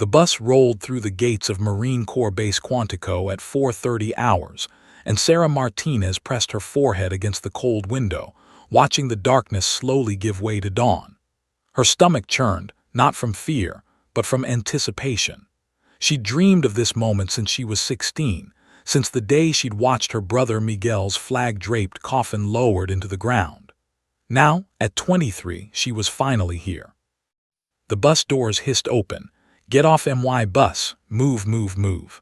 The bus rolled through the gates of Marine Corps Base Quantico at 4:30 hours, and Sarah Martinez pressed her forehead against the cold window, watching the darkness slowly give way to dawn. Her stomach churned, not from fear, but from anticipation. She'd dreamed of this moment since she was 16, since the day she'd watched her brother Miguel's flag-draped coffin lowered into the ground. Now, at 23, she was finally here. The bus doors hissed open. "Get off MY bus, move, move, move."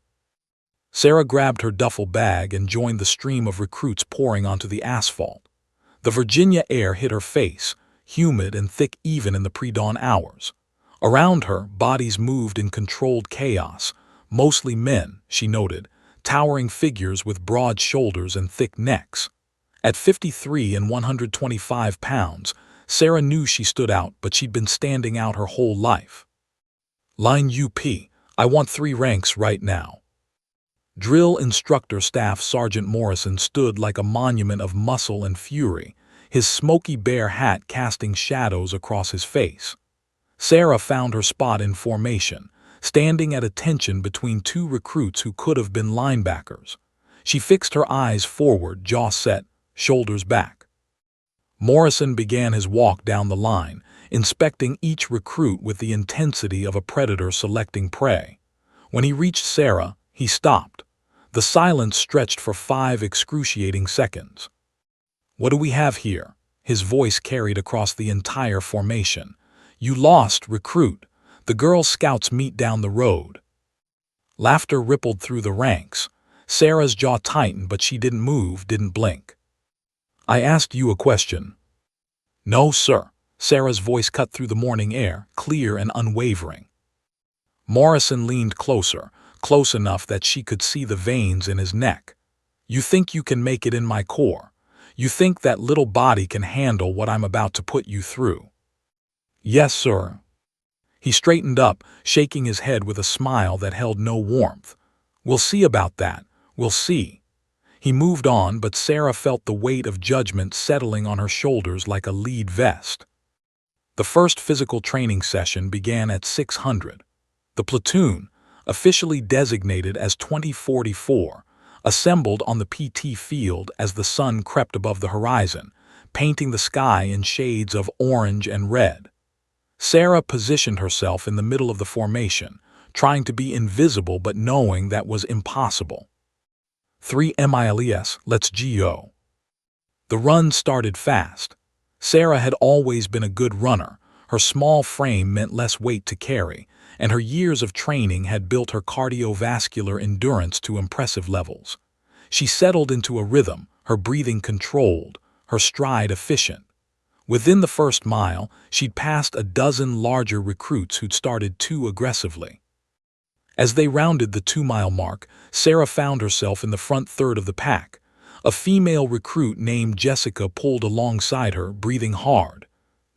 Sarah grabbed her duffel bag and joined the stream of recruits pouring onto the asphalt. The Virginia air hit her face, humid and thick even in the pre-dawn hours. Around her, bodies moved in controlled chaos, mostly men, she noted, towering figures with broad shoulders and thick necks. At 53 and 125 pounds, Sarah knew she stood out, but she'd been standing out her whole life. "Line UP, I want 3 ranks right now." Drill Instructor Staff Sergeant Morrison stood like a monument of muscle and fury, his smoky bear hat casting shadows across his face. Sarah found her spot in formation, standing at attention between 2 recruits who could have been linebackers. She fixed her eyes forward, jaw set, shoulders back. Morrison began his walk down the line, inspecting each recruit with the intensity of a predator selecting prey. When he reached Sarah, he stopped. The silence stretched for 5 excruciating seconds. "What do we have here?" His voice carried across the entire formation. "You lost, recruit. The Girl Scouts meet down the road." Laughter rippled through the ranks. Sarah's jaw tightened, but she didn't move, didn't blink. "I asked you a question." "No, sir." Sarah's voice cut through the morning air, clear and unwavering. Morrison leaned closer, close enough that she could see the veins in his neck. "You think you can make it in my corps? You think that little body can handle what I'm about to put you through?" "Yes, sir." He straightened up, shaking his head with a smile that held no warmth. "We'll see about that. We'll see." He moved on, but Sarah felt the weight of judgment settling on her shoulders like a lead vest. The first physical training session began at 600. The platoon, officially designated as 2044, assembled on the PT field as the sun crept above the horizon, painting the sky in shades of orange and red. Sarah positioned herself in the middle of the formation, trying to be invisible but knowing that was impossible. 3 miles, let's go. The run started fast. Sarah had always been a good runner. Her small frame meant less weight to carry, and her years of training had built her cardiovascular endurance to impressive levels. She settled into a rhythm, her breathing controlled, her stride efficient. Within the first mile, she'd passed a dozen larger recruits who'd started too aggressively. As they rounded the 2-mile mark, Sarah found herself in the front third of the pack. A female recruit named Jessica pulled alongside her, breathing hard.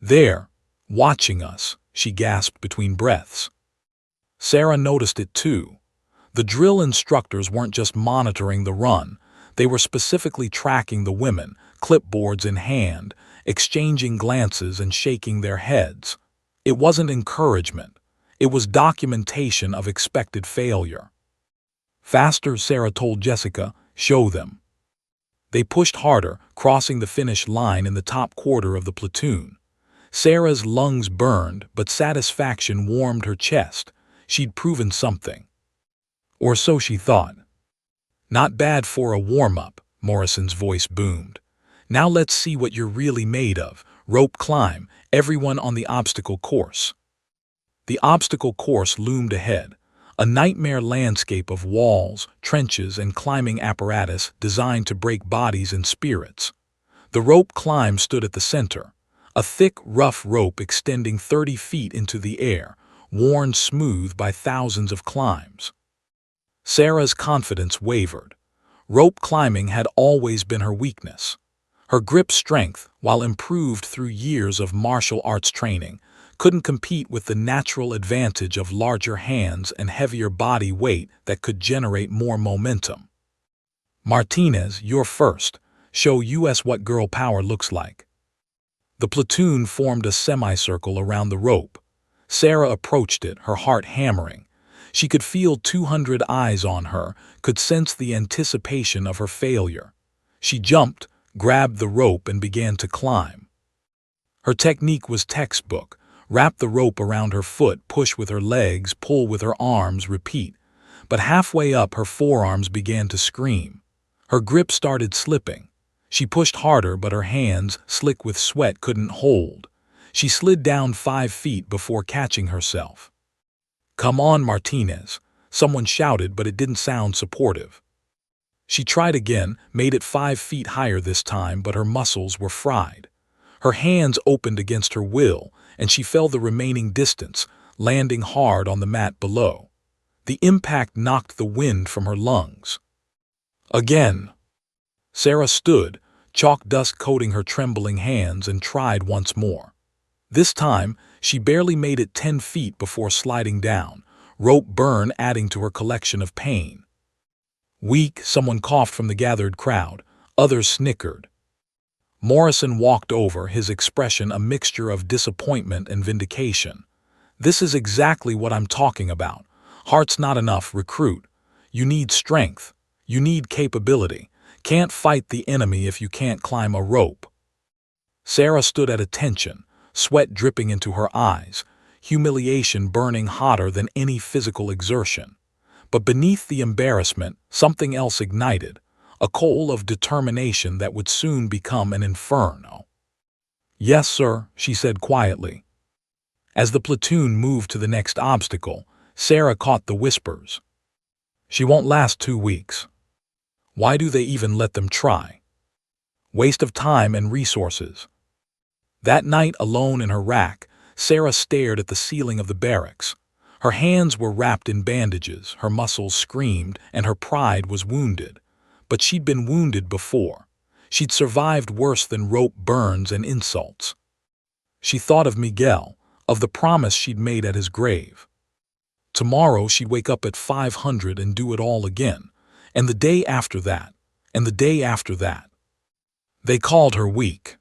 "There, watching us," she gasped between breaths. Sarah noticed it too. The drill instructors weren't just monitoring the run, they were specifically tracking the women, clipboards in hand, exchanging glances and shaking their heads. It wasn't encouragement. It was documentation of expected failure. "Faster," Sarah told Jessica. "Show them." They pushed harder, crossing the finish line in the top quarter of the platoon. Sarah's lungs burned, but satisfaction warmed her chest. She'd proven something. Or so she thought. "Not bad for a warm-up," Morrison's voice boomed. "Now let's see what you're really made of. Rope climb, everyone on the obstacle course." The obstacle course loomed ahead, a nightmare landscape of walls, trenches, and climbing apparatus designed to break bodies and spirits. The rope climb stood at the center, a thick, rough rope extending 30 feet into the air, worn smooth by thousands of climbs. Sarah's confidence wavered. Rope climbing had always been her weakness. Her grip strength, while improved through years of martial arts training, couldn't compete with the natural advantage of larger hands and heavier body weight that could generate more momentum. "Martinez, you're first. Show us what girl power looks like." The platoon formed a semicircle around the rope. Sarah approached it, her heart hammering. She could feel 200 eyes on her, could sense the anticipation of her failure. She jumped, grabbed the rope, and began to climb. Her technique was textbook. Wrap the rope around her foot, push with her legs, pull with her arms, repeat. But halfway up, her forearms began to scream. Her grip started slipping. She pushed harder, but her hands, slick with sweat, couldn't hold. She slid down 5 feet before catching herself. "Come on, Martinez," someone shouted, but it didn't sound supportive. She tried again, made it 5 feet higher this time, but her muscles were fried. Her hands opened against her will, and she fell the remaining distance, landing hard on the mat below. The impact knocked the wind from her lungs. Again. Sarah stood, chalk dust coating her trembling hands, and tried once more. This time, she barely made it 10 feet before sliding down, rope burn adding to her collection of pain. "Weak," someone coughed from the gathered crowd. Others snickered. Morrison walked over, his expression a mixture of disappointment and vindication. "This is exactly what I'm talking about. Heart's not enough, recruit. You need strength. You need capability. Can't fight the enemy if you can't climb a rope." Sarah stood at attention, sweat dripping into her eyes, humiliation burning hotter than any physical exertion. But beneath the embarrassment, something else ignited, a coal of determination that would soon become an inferno. "Yes, sir," she said quietly. As the platoon moved to the next obstacle, Sarah caught the whispers. "She won't last 2 weeks. Why do they even let them try? Waste of time and resources." That night, alone in her rack, Sarah stared at the ceiling of the barracks. Her hands were wrapped in bandages, her muscles screamed, and her pride was wounded. But she'd been wounded before. She'd survived worse than rope burns and insults. She thought of Miguel, of the promise she'd made at his grave. Tomorrow she'd wake up at 500 and do it all again, and the day after that, and the day after that. They called her weak.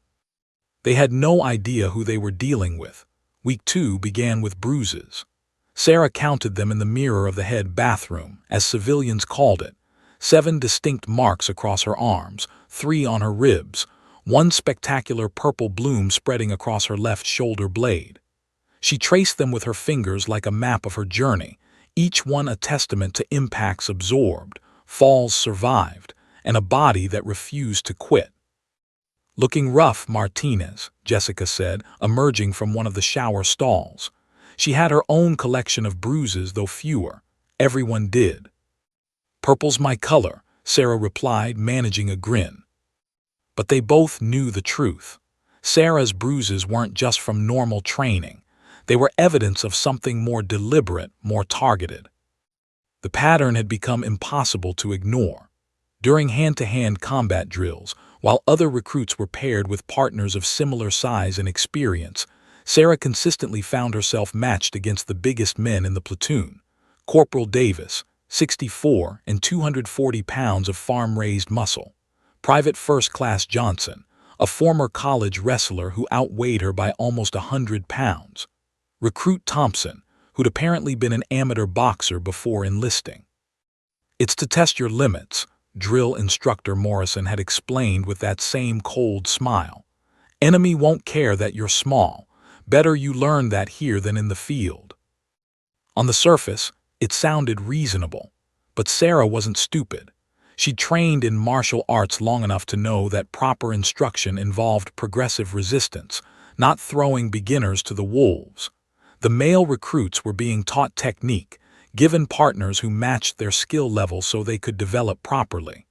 They had no idea who they were dealing with. Week 2 began with bruises. Sarah counted them in the mirror of the head bathroom, as civilians called it. 7 distinct marks across her arms, 3 on her ribs, 1 spectacular purple bloom spreading across her left shoulder blade. She traced them with her fingers like a map of her journey, each one a testament to impacts absorbed, falls survived, and a body that refused to quit. "Looking rough, Martinez," Jessica said, emerging from one of the shower stalls. She had her own collection of bruises, though fewer. Everyone did. "Purple's my color," Sarah replied, managing a grin. But they both knew the truth. Sarah's bruises weren't just from normal training. They were evidence of something more deliberate, more targeted. The pattern had become impossible to ignore. During hand-to-hand combat drills, while other recruits were paired with partners of similar size and experience, Sarah consistently found herself matched against the biggest men in the platoon. Corporal Davis, 64 and 240 pounds of farm-raised muscle. Private First Class Johnson, a former college wrestler who outweighed her by almost 100 pounds. Recruit Thompson, who'd apparently been an amateur boxer before enlisting. "It's to test your limits," drill instructor Morrison had explained with that same cold smile. "Enemy won't care that you're small. Better you learn that here than in the field." On the surface, it sounded reasonable, but Sarah wasn't stupid. She'd trained in martial arts long enough to know that proper instruction involved progressive resistance, not throwing beginners to the wolves. The male recruits were being taught technique, given partners who matched their skill level so they could develop properly.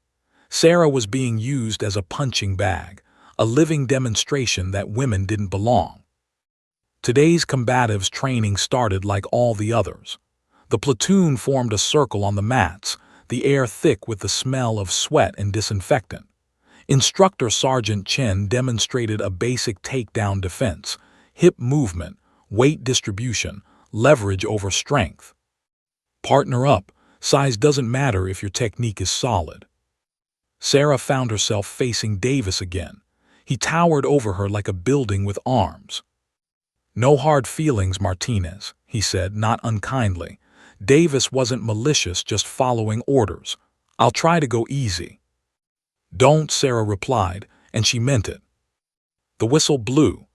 Sarah was being used as a punching bag, a living demonstration that women didn't belong. Today's combatives' training started like all the others. The platoon formed a circle on the mats, the air thick with the smell of sweat and disinfectant. Instructor Sergeant Chen demonstrated a basic takedown defense, hip movement, weight distribution, leverage over strength. Partner up, size doesn't matter if your technique is solid. Sarah found herself facing Davis again. He towered over her like a building with arms. "No hard feelings, Martinez," he said, not unkindly. Davis wasn't malicious, just following orders. "I'll try to go easy." "Don't," Sarah replied, and she meant it. The whistle blew.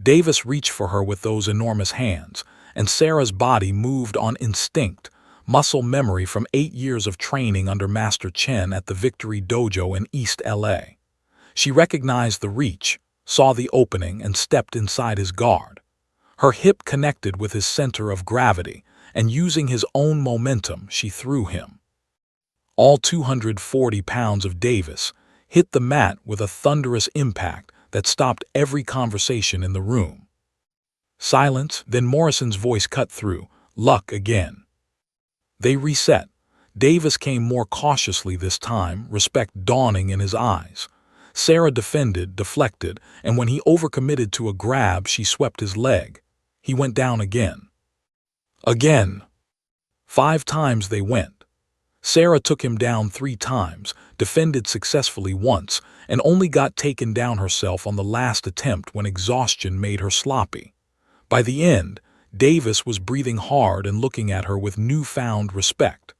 Davis reached for her with those enormous hands, and Sarah's body moved on instinct, muscle memory from 8 years of training under Master Chen at the Victory Dojo in East LA. She recognized the reach, saw the opening, and stepped inside his guard. Her hip connected with his center of gravity, and using his own momentum, she threw him. All 240 pounds of Davis hit the mat with a thunderous impact that stopped every conversation in the room. Silence, then Morrison's voice cut through. "Luck again." They reset. Davis came more cautiously this time, respect dawning in his eyes. Sarah defended, deflected, and when he overcommitted to a grab, she swept his leg. He went down again. Again. 5 times they went. Sarah took him down 3 times, defended successfully once, and only got taken down herself on the last attempt when exhaustion made her sloppy. By the end, Davis was breathing hard and looking at her with newfound respect.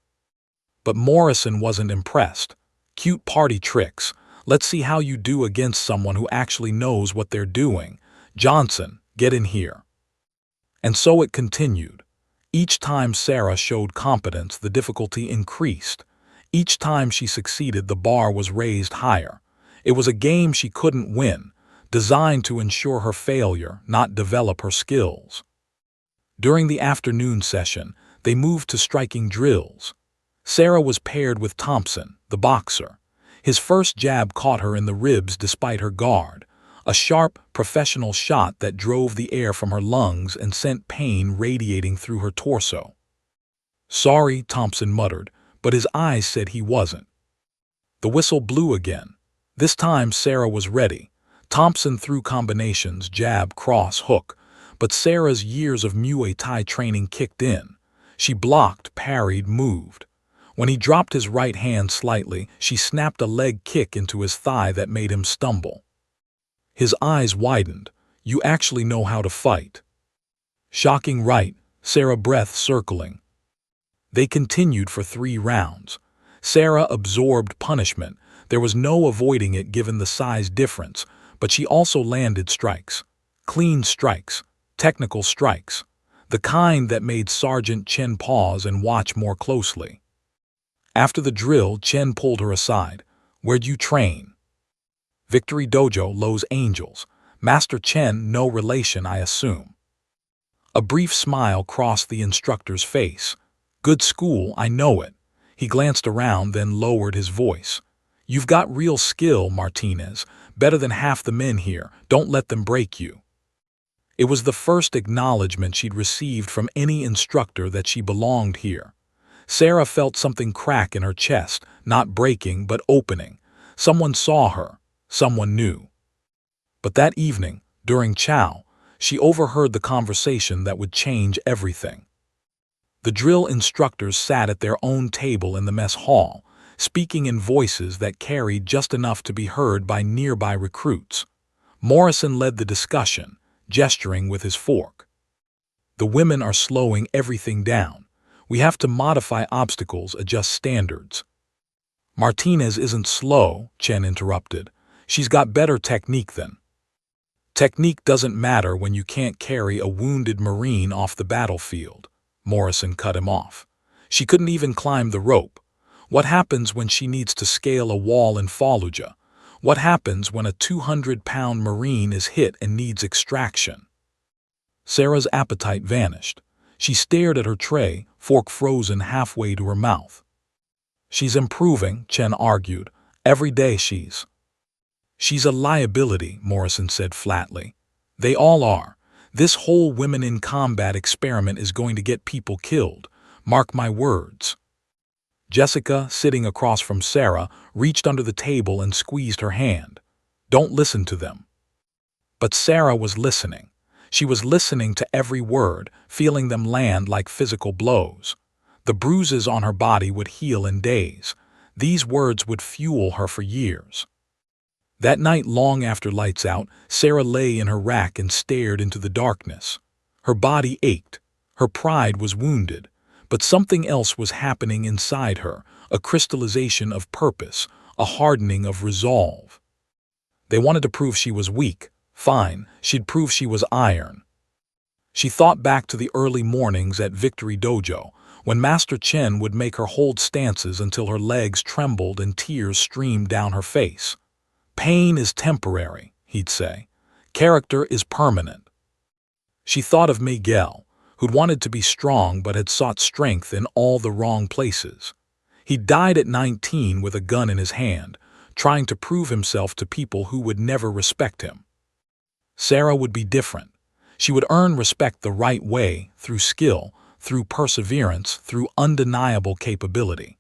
But Morrison wasn't impressed. "Cute party tricks. Let's see how you do against someone who actually knows what they're doing. Johnson, get in here." And so it continued. Each time Sarah showed competence, the difficulty increased. Each time she succeeded, the bar was raised higher. It was a game she couldn't win, designed to ensure her failure, not develop her skills. During the afternoon session, they moved to striking drills. Sarah was paired with Thompson, the boxer. His first jab caught her in the ribs despite her guard, a sharp, professional shot that drove the air from her lungs and sent pain radiating through her torso. "Sorry," Thompson muttered, but his eyes said he wasn't. The whistle blew again. This time Sarah was ready. Thompson threw combinations, jab, cross, hook, but Sarah's years of Muay Thai training kicked in. She blocked, parried, moved. When he dropped his right hand slightly, she snapped a leg kick into his thigh that made him stumble. His eyes widened. "You actually know how to fight." "Shocking, right?" Sarah, breath circling. They continued for 3 rounds. Sarah absorbed punishment. There was no avoiding it given the size difference, but she also landed strikes. Clean strikes. Technical strikes. The kind that made Sergeant Chen pause and watch more closely. After the drill, Chen pulled her aside. "Where'd you train?" "Victory Dojo, Los Angeles. Master Chen, no relation, I assume." A brief smile crossed the instructor's face. "Good school, I know it." He glanced around, then lowered his voice. "You've got real skill, Martinez. Better than half the men here. Don't let them break you." It was the first acknowledgement she'd received from any instructor that she belonged here. Sarah felt something crack in her chest, not breaking but opening. Someone saw her. Someone knew. But that evening, during chow, she overheard the conversation that would change everything. The drill instructors sat at their own table in the mess hall, speaking in voices that carried just enough to be heard by nearby recruits. Morrison led the discussion, gesturing with his fork. "The women are slowing everything down. We have to modify obstacles, adjust standards." "Martinez isn't slow," Chen interrupted. "She's got better technique than." "Technique doesn't matter when you can't carry a wounded Marine off the battlefield," Morrison cut him off. "She couldn't even climb the rope. What happens when she needs to scale a wall in Fallujah? What happens when a 200-pound Marine is hit and needs extraction?" Sarah's appetite vanished. She stared at her tray, fork frozen halfway to her mouth. "She's improving," Chen argued. "Every day she's..." "She's a liability," Morrison said flatly. "They all are. This whole women in combat experiment is going to get people killed. Mark my words." Jessica, sitting across from Sarah, reached under the table and squeezed her hand. "Don't listen to them." But Sarah was listening. She was listening to every word, feeling them land like physical blows. The bruises on her body would heal in days. These words would fuel her for years. That night, long after lights out, Sarah lay in her rack and stared into the darkness. Her body ached. Her pride was wounded. But something else was happening inside her, a crystallization of purpose, a hardening of resolve. They wanted to prove she was weak. Fine, she'd prove she was iron. She thought back to the early mornings at Victory Dojo, when Master Chen would make her hold stances until her legs trembled and tears streamed down her face. "Pain is temporary," he'd say. "Character is permanent." She thought of Miguel, who'd wanted to be strong but had sought strength in all the wrong places. He died at 19 with a gun in his hand, trying to prove himself to people who would never respect him. Sarah would be different. She would earn respect the right way, through skill, through perseverance, through undeniable capability.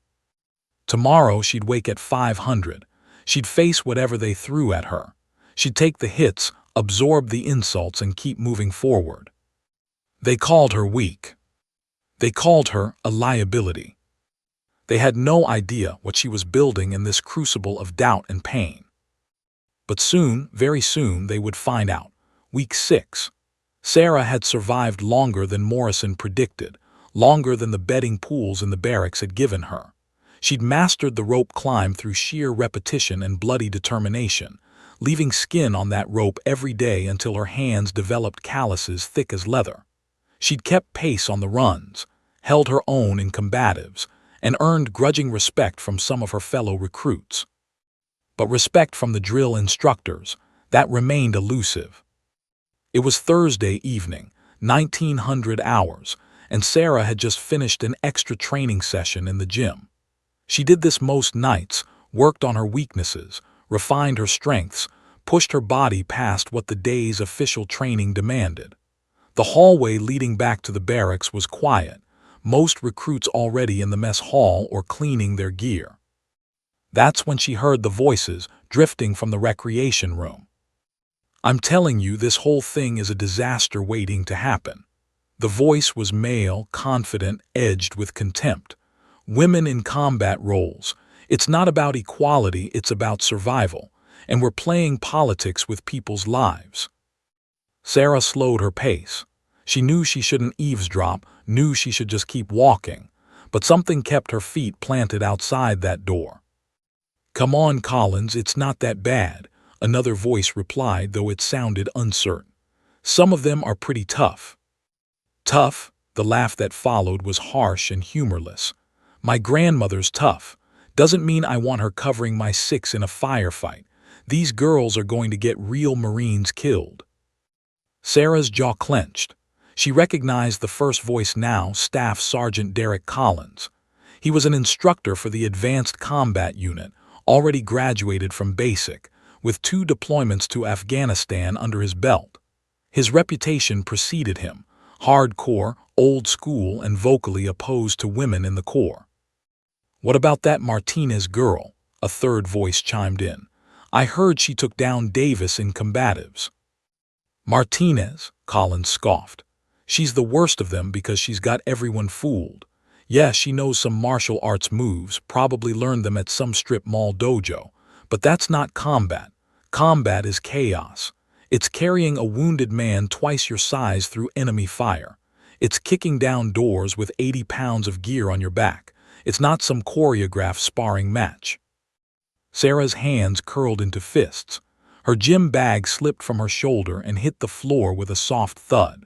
Tomorrow she'd wake at 500. She'd face whatever they threw at her. She'd take the hits, absorb the insults, and keep moving forward. They called her weak. They called her a liability. They had no idea what she was building in this crucible of doubt and pain. But soon, very soon, they would find out. Week 6. Sarah had survived longer than Morrison predicted, longer than the betting pools in the barracks had given her. She'd mastered the rope climb through sheer repetition and bloody determination, leaving skin on that rope every day until her hands developed calluses thick as leather. She'd kept pace on the runs, held her own in combatives, and earned grudging respect from some of her fellow recruits. But respect from the drill instructors, that remained elusive. It was Thursday evening, 1900 hours, and Sarah had just finished an extra training session in the gym. She did this most nights, worked on her weaknesses, refined her strengths, pushed her body past what the day's official training demanded. The hallway leading back to the barracks was quiet, most recruits already in the mess hall or cleaning their gear. That's when she heard the voices drifting from the recreation room. "I'm telling you, this whole thing is a disaster waiting to happen." The voice was male, confident, edged with contempt. "Women in combat roles. It's not about equality, it's about survival. And we're playing politics with people's lives." Sarah slowed her pace. She knew she shouldn't eavesdrop, knew she should just keep walking. But something kept her feet planted outside that door. "Come on, Collins, it's not that bad," another voice replied, though it sounded uncertain. "Some of them are pretty tough." "Tough?" The laugh that followed was harsh and humorless. "My grandmother's tough. Doesn't mean I want her covering my 6 in a firefight. These girls are going to get real Marines killed." Sarah's jaw clenched. She recognized the first voice now, Staff Sergeant Derek Collins. He was an instructor for the Advanced Combat Unit, already graduated from basic, with 2 deployments to Afghanistan under his belt. His reputation preceded him, hardcore, old school, and vocally opposed to women in the Corps. "What about that Martinez girl?" a third voice chimed in. "I heard she took down Davis in combatives." "Martinez?" Collins scoffed. "She's the worst of them because she's got everyone fooled. Yeah, she knows some martial arts moves, probably learned them at some strip mall dojo. But that's not combat. Combat is chaos. It's carrying a wounded man twice your size through enemy fire. It's kicking down doors with 80 pounds of gear on your back. It's not some choreographed sparring match." Sarah's hands curled into fists. Her gym bag slipped from her shoulder and hit the floor with a soft thud.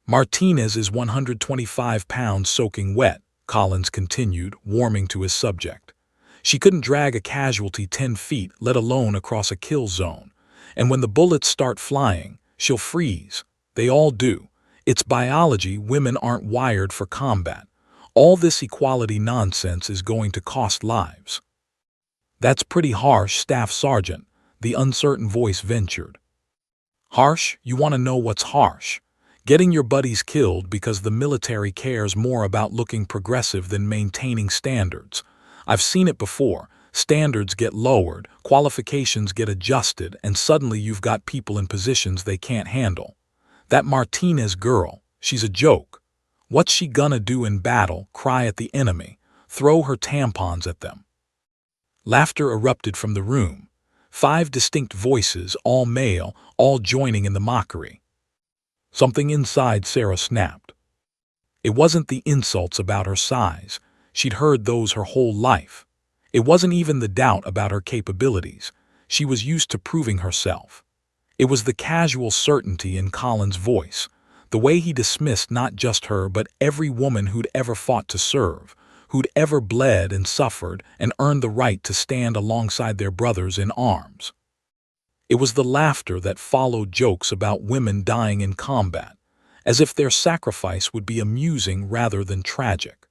"Martinez is 125 pounds soaking wet," Collins continued, warming to his subject. "She couldn't drag a casualty 10 feet, let alone across a kill zone. And when the bullets start flying, she'll freeze. They all do. It's biology. Women aren't wired for combat. All this equality nonsense is going to cost lives." "That's pretty harsh, Staff Sergeant," the uncertain voice ventured. "Harsh? You want to know what's harsh? Getting your buddies killed because the military cares more about looking progressive than maintaining standards. I've seen it before. Standards get lowered, qualifications get adjusted, and suddenly you've got people in positions they can't handle. That Martinez girl, she's a joke. What's she gonna do in battle? Cry at the enemy? Throw her tampons at them?" Laughter erupted from the room. 5 distinct voices, all male, all joining in the mockery. Something inside Sarah snapped. It wasn't the insults about her size. She'd heard those her whole life. It wasn't even the doubt about her capabilities. She was used to proving herself. It was the casual certainty in Colin's voice, the way he dismissed not just her but every woman who'd ever fought to serve, who'd ever bled and suffered and earned the right to stand alongside their brothers in arms. It was the laughter that followed jokes about women dying in combat, as if their sacrifice would be amusing rather than tragic.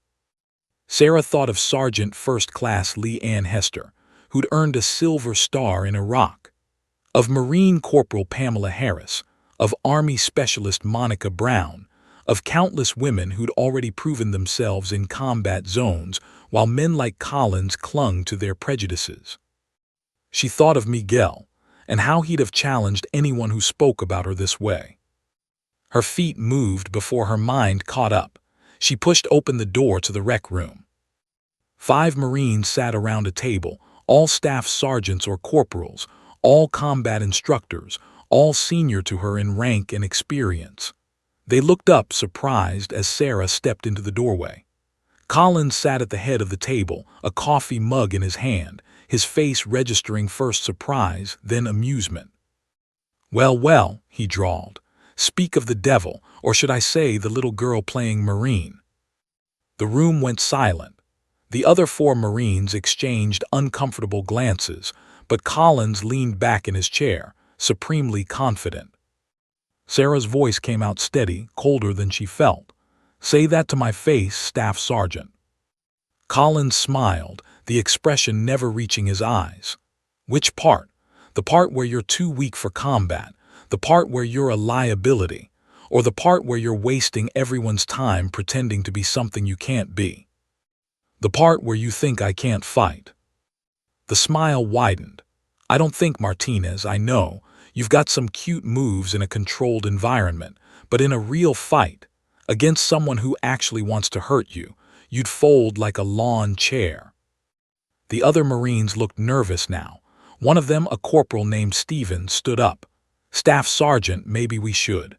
Sarah thought of Sergeant First Class Lee Ann Hester, who'd earned a Silver Star in Iraq, of Marine Corporal Pamela Harris, of Army Specialist Monica Brown, of countless women who'd already proven themselves in combat zones while men like Collins clung to their prejudices. She thought of Miguel, and how he'd have challenged anyone who spoke about her this way. Her feet moved before her mind caught up. She pushed open the door to the rec room. 5 Marines sat around a table, all staff sergeants or corporals, all combat instructors, all senior to her in rank and experience. They looked up surprised as Sarah stepped into the doorway. Collins sat at the head of the table, a coffee mug in his hand, his face registering first surprise, then amusement. "Well, well," he drawled. "Speak of the devil, or should I say the little girl playing Marine?" The room went silent. The other 4 Marines exchanged uncomfortable glances, but Collins leaned back in his chair, supremely confident. Sarah's voice came out steady, colder than she felt. "Say that to my face, Staff Sergeant." Collins smiled, the expression never reaching his eyes. "Which part? The part where you're too weak for combat, the part where you're a liability, or the part where you're wasting everyone's time pretending to be something you can't be? The part where you think I can't fight?" The smile widened. "I don't think, Martinez, I know. You've got some cute moves in a controlled environment, but in a real fight, against someone who actually wants to hurt you, you'd fold like a lawn chair." The other Marines looked nervous now. One of them, a corporal named Stevens, stood up. "Staff Sergeant, maybe we should."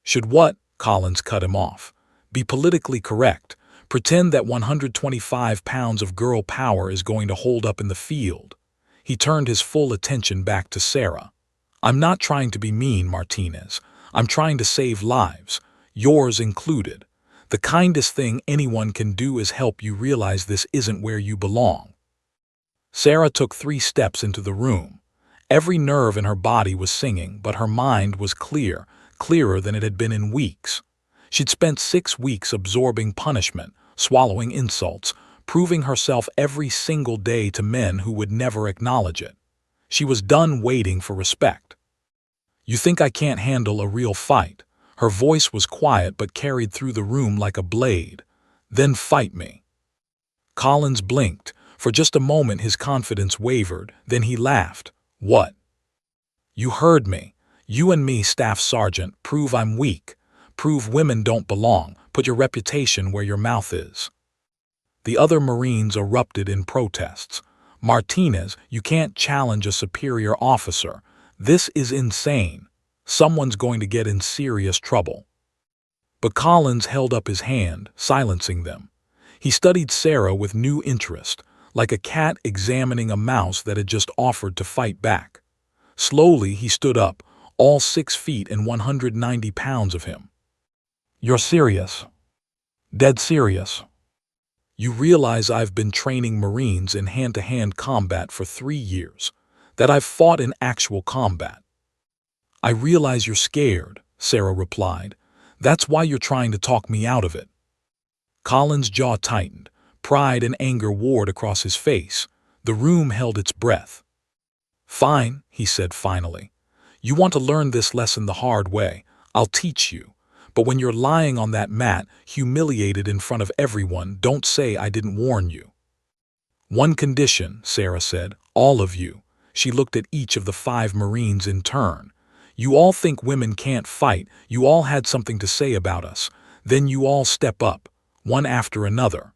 "Should what?" Collins cut him off. "Be politically correct. Pretend that 125 pounds of girl power is going to hold up in the field." He turned his full attention back to Sarah. "I'm not trying to be mean, Martinez. I'm trying to save lives, yours included. The kindest thing anyone can do is help you realize this isn't where you belong." Sarah took 3 steps into the room. Every nerve in her body was singing, but her mind was clear, clearer than it had been in weeks. She'd spent 6 weeks absorbing punishment, swallowing insults, proving herself every single day to men who would never acknowledge it. She was done waiting for respect. "You think I can't handle a real fight?" Her voice was quiet but carried through the room like a blade. "Then fight me." Collins blinked. For just a moment his confidence wavered, then he laughed. "What?" "You heard me. You and me, Staff Sergeant, prove I'm weak. Prove women don't belong. Put your reputation where your mouth is." The other Marines erupted in protests. "Martinez, you can't challenge a superior officer. This is insane. Someone's going to get in serious trouble." But Collins held up his hand, silencing them. He studied Sarah with new interest, like a cat examining a mouse that had just offered to fight back. Slowly he stood up, all 6 feet and 190 pounds of him. "You're serious? Dead serious? You realize I've been training Marines in hand-to-hand combat for 3 years, that I've fought in actual combat." "I realize you're scared," Sarah replied. "That's why you're trying to talk me out of it." Collins' jaw tightened. Pride and anger warred across his face. The room held its breath. "Fine," he said finally. "You want to learn this lesson the hard way. I'll teach you. But when you're lying on that mat, humiliated in front of everyone, don't say I didn't warn you." "One condition," Sarah said. "All of you." She looked at each of the 5 Marines in turn. "You all think women can't fight. You all had something to say about us. Then you all step up, one after another."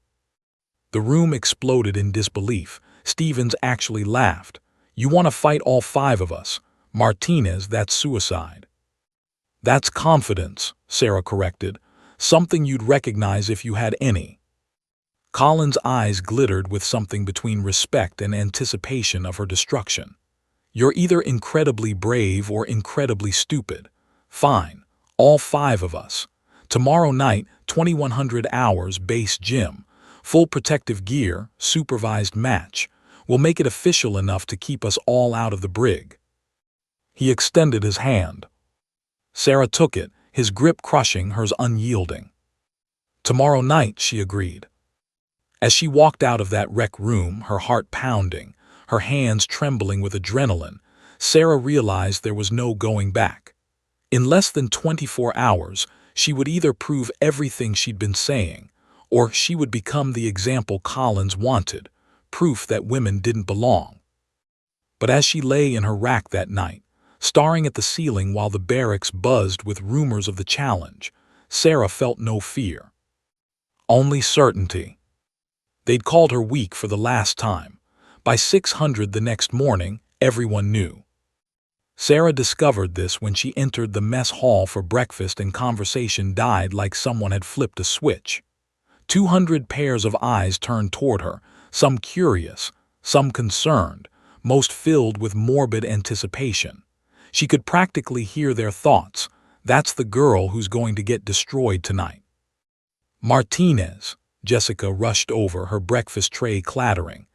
The room exploded in disbelief. Stevens actually laughed. "You want to fight all 5 of us? Martinez, that's suicide." "That's confidence," Sarah corrected. something you'd recognize if you had any. Colin's eyes glittered with something between respect and anticipation of her destruction. You're either incredibly brave or incredibly stupid. Fine, all five of us. Tomorrow night, 2100 hours base gym, full protective gear, supervised match. We'll make it official enough to keep us all out of the brig. He extended his hand. Sarah took it, his grip crushing, hers unyielding. Tomorrow night, she agreed. As she walked out of that rec room, her heart pounding, her hands trembling with adrenaline, Sarah realized there was no going back. In less than 24 hours, she would either prove everything she'd been saying, or she would become the example Collins wanted, proof that women didn't belong. But as she lay in her rack that night, staring at the ceiling while the barracks buzzed with rumors of the challenge, Sarah felt no fear. Only certainty. They'd called her weak for the last time. By 600 the next morning, everyone knew. Sarah discovered this when she entered the mess hall for breakfast, and conversation died like someone had flipped a switch. 200 pairs of eyes turned toward her, some curious, some concerned, most filled with morbid anticipation. She could practically hear their thoughts. That's the girl who's going to get destroyed tonight. Martinez, Jessica rushed over, her breakfast tray clattering.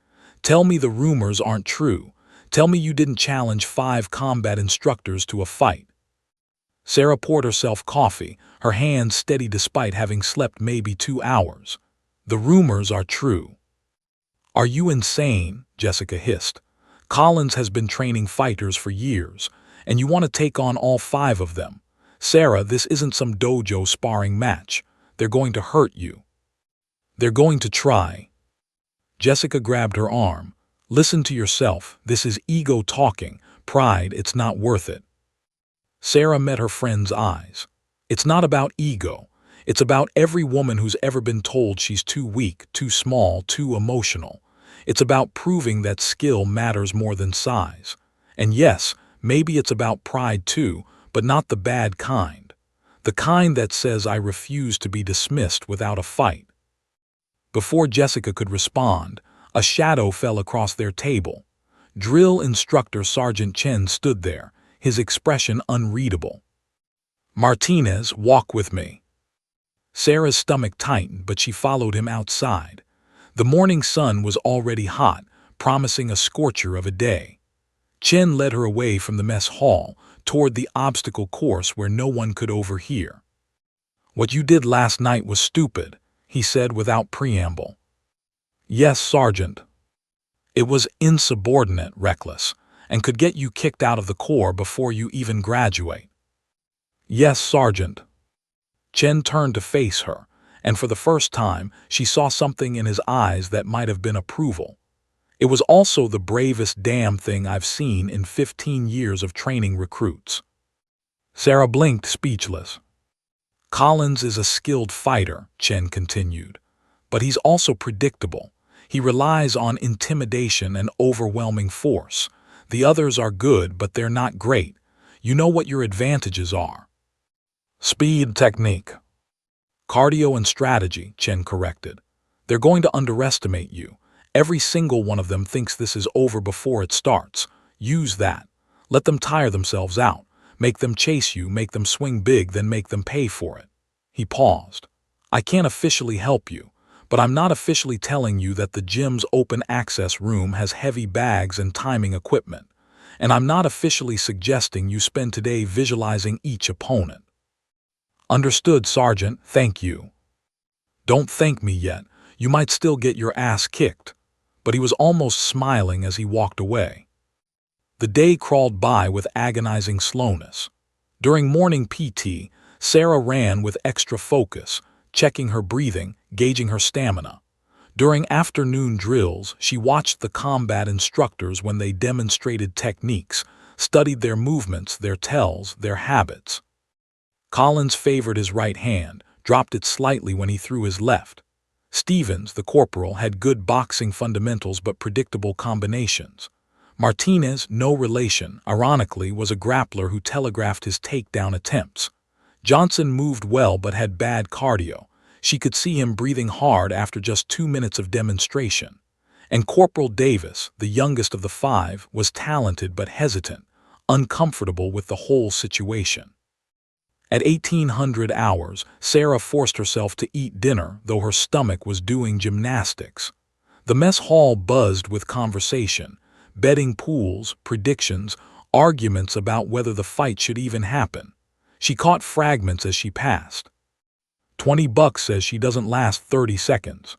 Tell me the rumors aren't true. Tell me you didn't challenge 5 combat instructors to a fight. Sarah poured herself coffee, her hands steady despite having slept maybe 2 hours. The rumors are true. Are you insane? Jessica hissed. Collins has been training fighters for years, and you want to take on all 5 of them. Sarah, this isn't some dojo sparring match. They're going to hurt you. They're going to try. Jessica grabbed her arm. Listen to yourself. This is ego talking. Pride, it's not worth it. Sarah met her friend's eyes. It's not about ego. It's about every woman who's ever been told she's too weak, too small, too emotional. It's about proving that skill matters more than size. And yes, maybe it's about pride too, but not the bad kind. The kind that says I refuse to be dismissed without a fight. Before Jessica could respond, a shadow fell across their table. Drill instructor Sergeant Chen stood there, his expression unreadable. Martinez, walk with me. Sarah's stomach tightened, but she followed him outside. The morning sun was already hot, promising a scorcher of a day. Chen led her away from the mess hall, toward the obstacle course where no one could overhear. What you did last night was stupid, he said without preamble. Yes, Sergeant. It was insubordinate, reckless, and could get you kicked out of the Corps before you even graduate. Yes, Sergeant. Chen turned to face her, and for the first time, she saw something in his eyes that might have been approval. It was also the bravest damn thing I've seen in 15 years of training recruits. Sarah blinked, speechless. Collins is a skilled fighter, Chen continued, but he's also predictable. He relies on intimidation and overwhelming force. The others are good, but they're not great. You know what your advantages are. Speed, technique. Cardio and strategy, Chen corrected. They're going to underestimate you. Every single one of them thinks this is over before it starts. Use that. Let them tire themselves out. Make them chase you, make them swing big, then make them pay for it. He paused. I can't officially help you, but I'm not officially telling you that the gym's open access room has heavy bags and timing equipment. And I'm not officially suggesting you spend today visualizing each opponent. Understood, Sergeant, thank you. Don't thank me yet. You might still get your ass kicked. But he was almost smiling as he walked away. The day crawled by with agonizing slowness. During morning PT, Sarah ran with extra focus, checking her breathing, gauging her stamina. During afternoon drills, she watched the combat instructors when they demonstrated techniques, studied their movements, their tells, their habits. Collins favored his right hand, dropped it slightly when he threw his left. Stevens, the corporal, had good boxing fundamentals but predictable combinations. Martinez, no relation, ironically, was a grappler who telegraphed his takedown attempts. Johnson moved well but had bad cardio. She could see him breathing hard after just 2 minutes of demonstration. And Corporal Davis, the youngest of the five, was talented but hesitant, uncomfortable with the whole situation. At 1800 hours, Sarah forced herself to eat dinner, though her stomach was doing gymnastics. The mess hall buzzed with conversation, betting pools, predictions, arguments about whether the fight should even happen. She caught fragments as she passed. $20 says she doesn't last 30 seconds.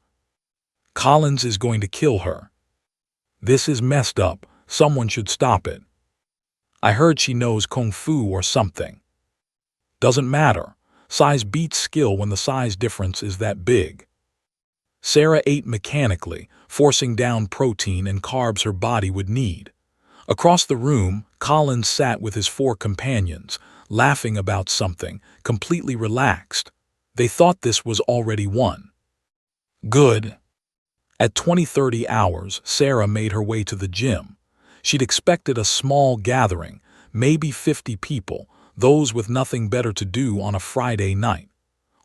Collins is going to kill her. This is messed up. Someone should stop it. I heard she knows kung fu or something. Doesn't matter. Size beats skill when the size difference is that big. Sarah ate mechanically, forcing down protein and carbs her body would need. Across the room, Collins sat with his four companions, laughing about something, completely relaxed. They thought this was already won. Good. At 20-30 hours, Sarah made her way to the gym. She'd expected a small gathering, maybe 50 people, those with nothing better to do on a Friday night.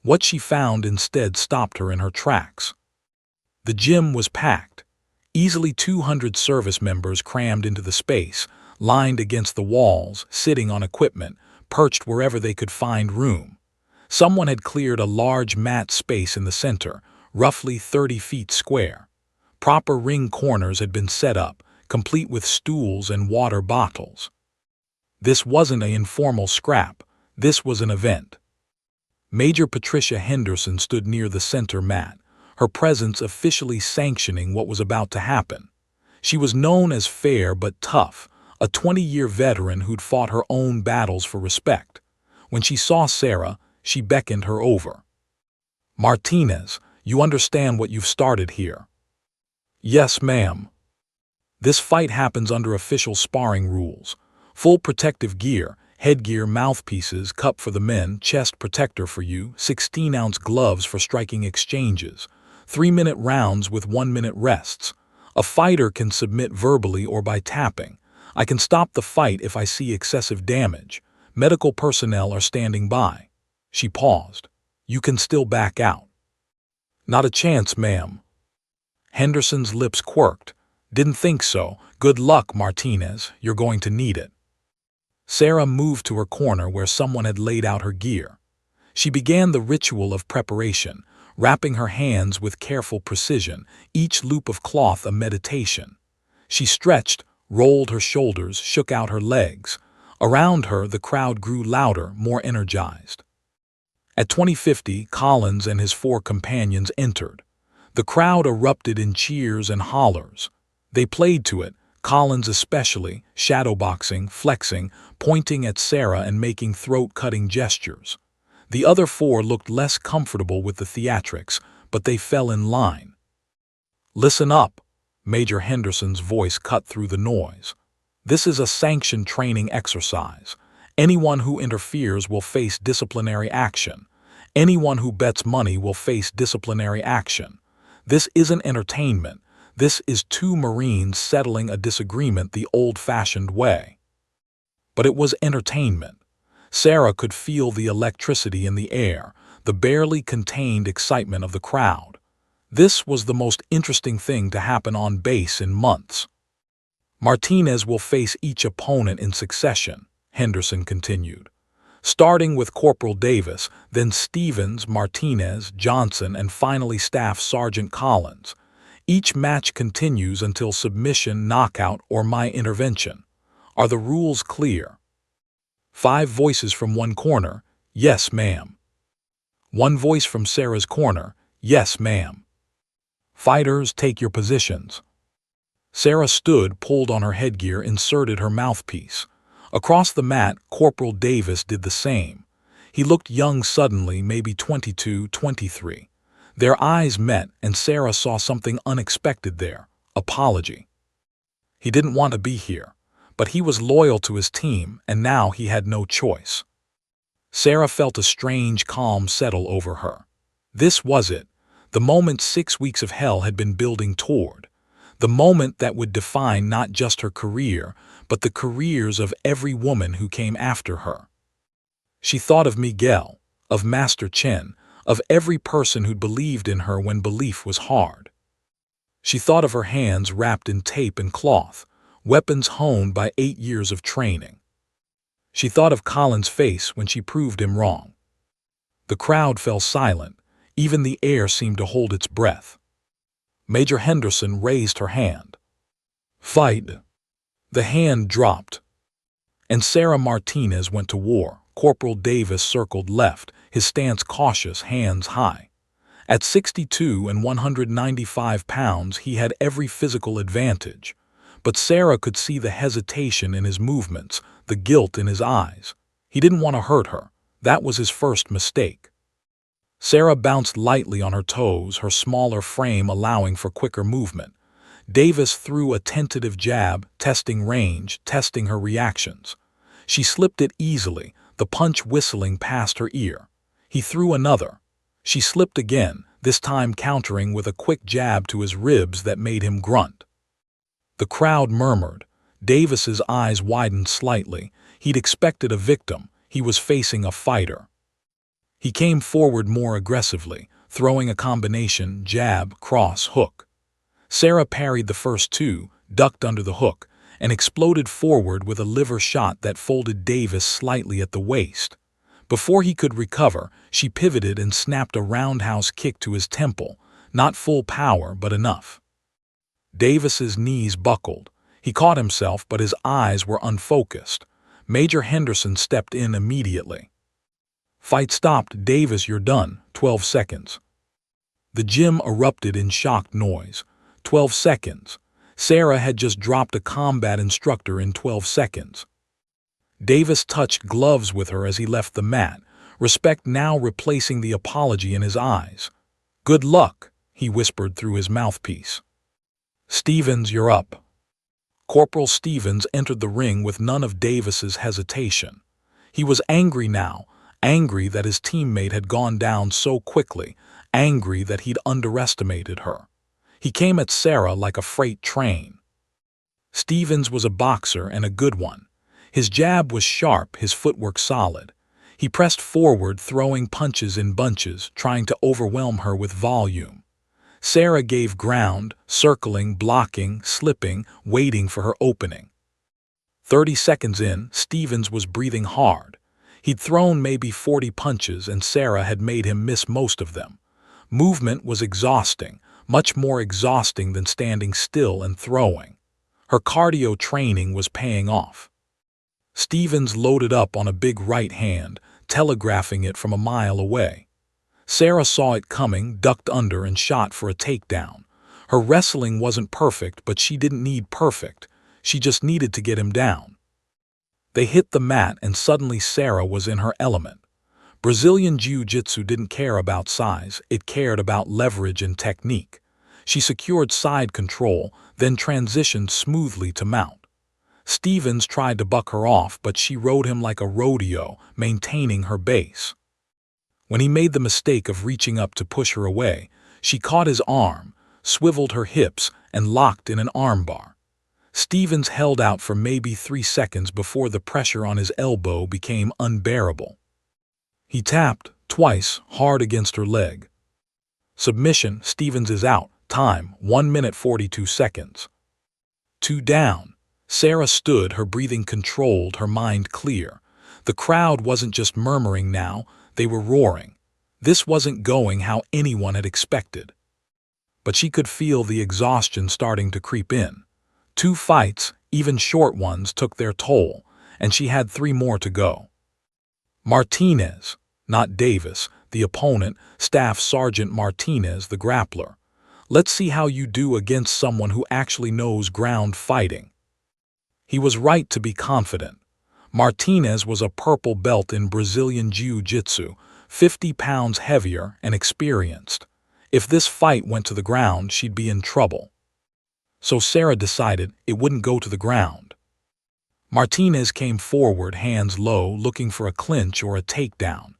What she found instead stopped her in her tracks. The gym was packed. Easily 200 service members crammed into the space, lined against the walls, sitting on equipment, perched wherever they could find room. Someone had cleared a large mat space in the center, roughly 30 feet square. Proper ring corners had been set up, complete with stools and water bottles. This wasn't an informal scrap. This was an event. Major Patricia Henderson stood near the center mat, her presence officially sanctioning what was about to happen. She was known as fair but tough, a 20-year veteran who'd fought her own battles for respect. When she saw Sarah, she beckoned her over. "Martinez, you understand what you've started here?" "Yes, ma'am." "This fight happens under official sparring rules. Full protective gear, headgear, mouthpieces, cup for the men, chest protector for you, 16-ounce gloves for striking exchanges, 3-minute rounds with 1-minute rests. A fighter can submit verbally or by tapping. I can stop the fight if I see excessive damage. Medical personnel are standing by." She paused. "You can still back out." "Not a chance, ma'am." Henderson's lips quirked. "Didn't think so. Good luck, Martinez. You're going to need it." Sarah moved to her corner where someone had laid out her gear. She began the ritual of preparation, wrapping her hands with careful precision, each loop of cloth a meditation. She stretched, rolled her shoulders, shook out her legs. Around her, the crowd grew louder, more energized. At 20:50, Collins and his four companions entered. The crowd erupted in cheers and hollers. They played to it, Collins especially, shadowboxing, flexing, pointing at Sarah and making throat-cutting gestures. The other four looked less comfortable with the theatrics, but they fell in line. "Listen up," Major Henderson's voice cut through the noise. "This is a sanctioned training exercise. Anyone who interferes will face disciplinary action. Anyone who bets money will face disciplinary action. This isn't entertainment. This is two Marines settling a disagreement the old-fashioned way." But it was entertainment. Sarah could feel the electricity in the air, the barely contained excitement of the crowd. This was the most interesting thing to happen on base in months. "Martinez will face each opponent in succession," Henderson continued. "Starting with Corporal Davis, then Stevens, Martinez, Johnson, and finally Staff Sergeant Collins. Each match continues until submission, knockout, or my intervention. Are the rules clear?" 5 voices from one corner, "Yes, ma'am." 1 voice from Sarah's corner, "Yes, ma'am." "Fighters, take your positions." Sarah stood, pulled on her headgear, inserted her mouthpiece. Across the mat, Corporal Davis did the same. He looked young suddenly, maybe 22, 23. Their eyes met, and Sarah saw something unexpected there: apology. He didn't want to be here, but he was loyal to his team, and now he had no choice. Sarah felt a strange calm settle over her. This was it, the moment 6 weeks of hell had been building toward. The moment that would define not just her career, but the careers of every woman who came after her. She thought of Miguel. of Master Chen, of every person who'd believed in her when belief was hard. She thought of her hands wrapped in tape and cloth, weapons honed by 8 years of training. She thought of Colin's face when she proved him wrong. The crowd fell silent, even the air seemed to hold its breath. Major Henderson raised her hand. "Fight." The hand dropped, and Sarah Martinez went to war. Corporal Davis circled left, his stance cautious, hands high. At 62 and 195 pounds, he had every physical advantage. But Sarah could see the hesitation in his movements, the guilt in his eyes. He didn't want to hurt her. That was his first mistake. Sarah bounced lightly on her toes, her smaller frame allowing for quicker movement. Davis threw a tentative jab, testing range, testing her reactions. She slipped it easily, the punch whistling past her ear. He threw another. She slipped again, this time countering with a quick jab to his ribs that made him grunt. The crowd murmured. Davis's eyes widened slightly. He'd expected a victim. He was facing a fighter. He came forward more aggressively, throwing a combination jab, cross, hook. Sarah parried the first two, ducked under the hook, and exploded forward with a liver shot that folded Davis slightly at the waist. Before he could recover, she pivoted and snapped a roundhouse kick to his temple, not full power but enough. Davis's knees buckled. He caught himself, but his eyes were unfocused. Major Henderson stepped in immediately. "Fight stopped. Davis, you're done. 12 seconds. The gym erupted in shocked noise. 12 seconds. Sarah had just dropped a combat instructor in 12 seconds. Davis touched gloves with her as he left the mat, respect now replacing the apology in his eyes. "Good luck," he whispered through his mouthpiece. "Stevens, you're up." Corporal Stevens entered the ring with none of Davis's hesitation. He was angry now, angry that his teammate had gone down so quickly, angry that he'd underestimated her. He came at Sarah like a freight train. Stevens was a boxer and a good one. His jab was sharp, his footwork solid. He pressed forward, throwing punches in bunches, trying to overwhelm her with volume. Sarah gave ground, circling, blocking, slipping, waiting for her opening. 30 seconds in, Stevens was breathing hard. He'd thrown maybe 40 punches, and Sarah had made him miss most of them. Movement was exhausting, much more exhausting than standing still and throwing. Her cardio training was paying off. Stevens loaded up on a big right hand, telegraphing it from a mile away. Sarah saw it coming, ducked under, and shot for a takedown. Her wrestling wasn't perfect, but she didn't need perfect. She just needed to get him down. They hit the mat, and suddenly Sarah was in her element. Brazilian Jiu-Jitsu didn't care about size, it cared about leverage and technique. She secured side control, then transitioned smoothly to mount. Stevens tried to buck her off, but she rode him like a rodeo, maintaining her base. When he made the mistake of reaching up to push her away, she caught his arm, swiveled her hips, and locked in an armbar. Stevens held out for maybe 3 seconds before the pressure on his elbow became unbearable. He tapped, twice, hard against her leg. Submission, Stevens is out. Time, 1 minute 42 seconds. 2 down. Sarah stood, her breathing controlled, her mind clear. The crowd wasn't just murmuring now, they were roaring. This wasn't going how anyone had expected. But she could feel the exhaustion starting to creep in. 2 fights, even short ones, took their toll, and she had 3 more to go. Martinez, not Davis, the opponent, Staff Sergeant Martinez, the grappler. Let's see how you do against someone who actually knows ground fighting. He was right to be confident. Martinez was a purple belt in Brazilian Jiu-Jitsu, 50 pounds heavier and experienced. If this fight went to the ground, she'd be in trouble. So Sarah decided it wouldn't go to the ground. Martinez came forward, hands low, looking for a clinch or a takedown.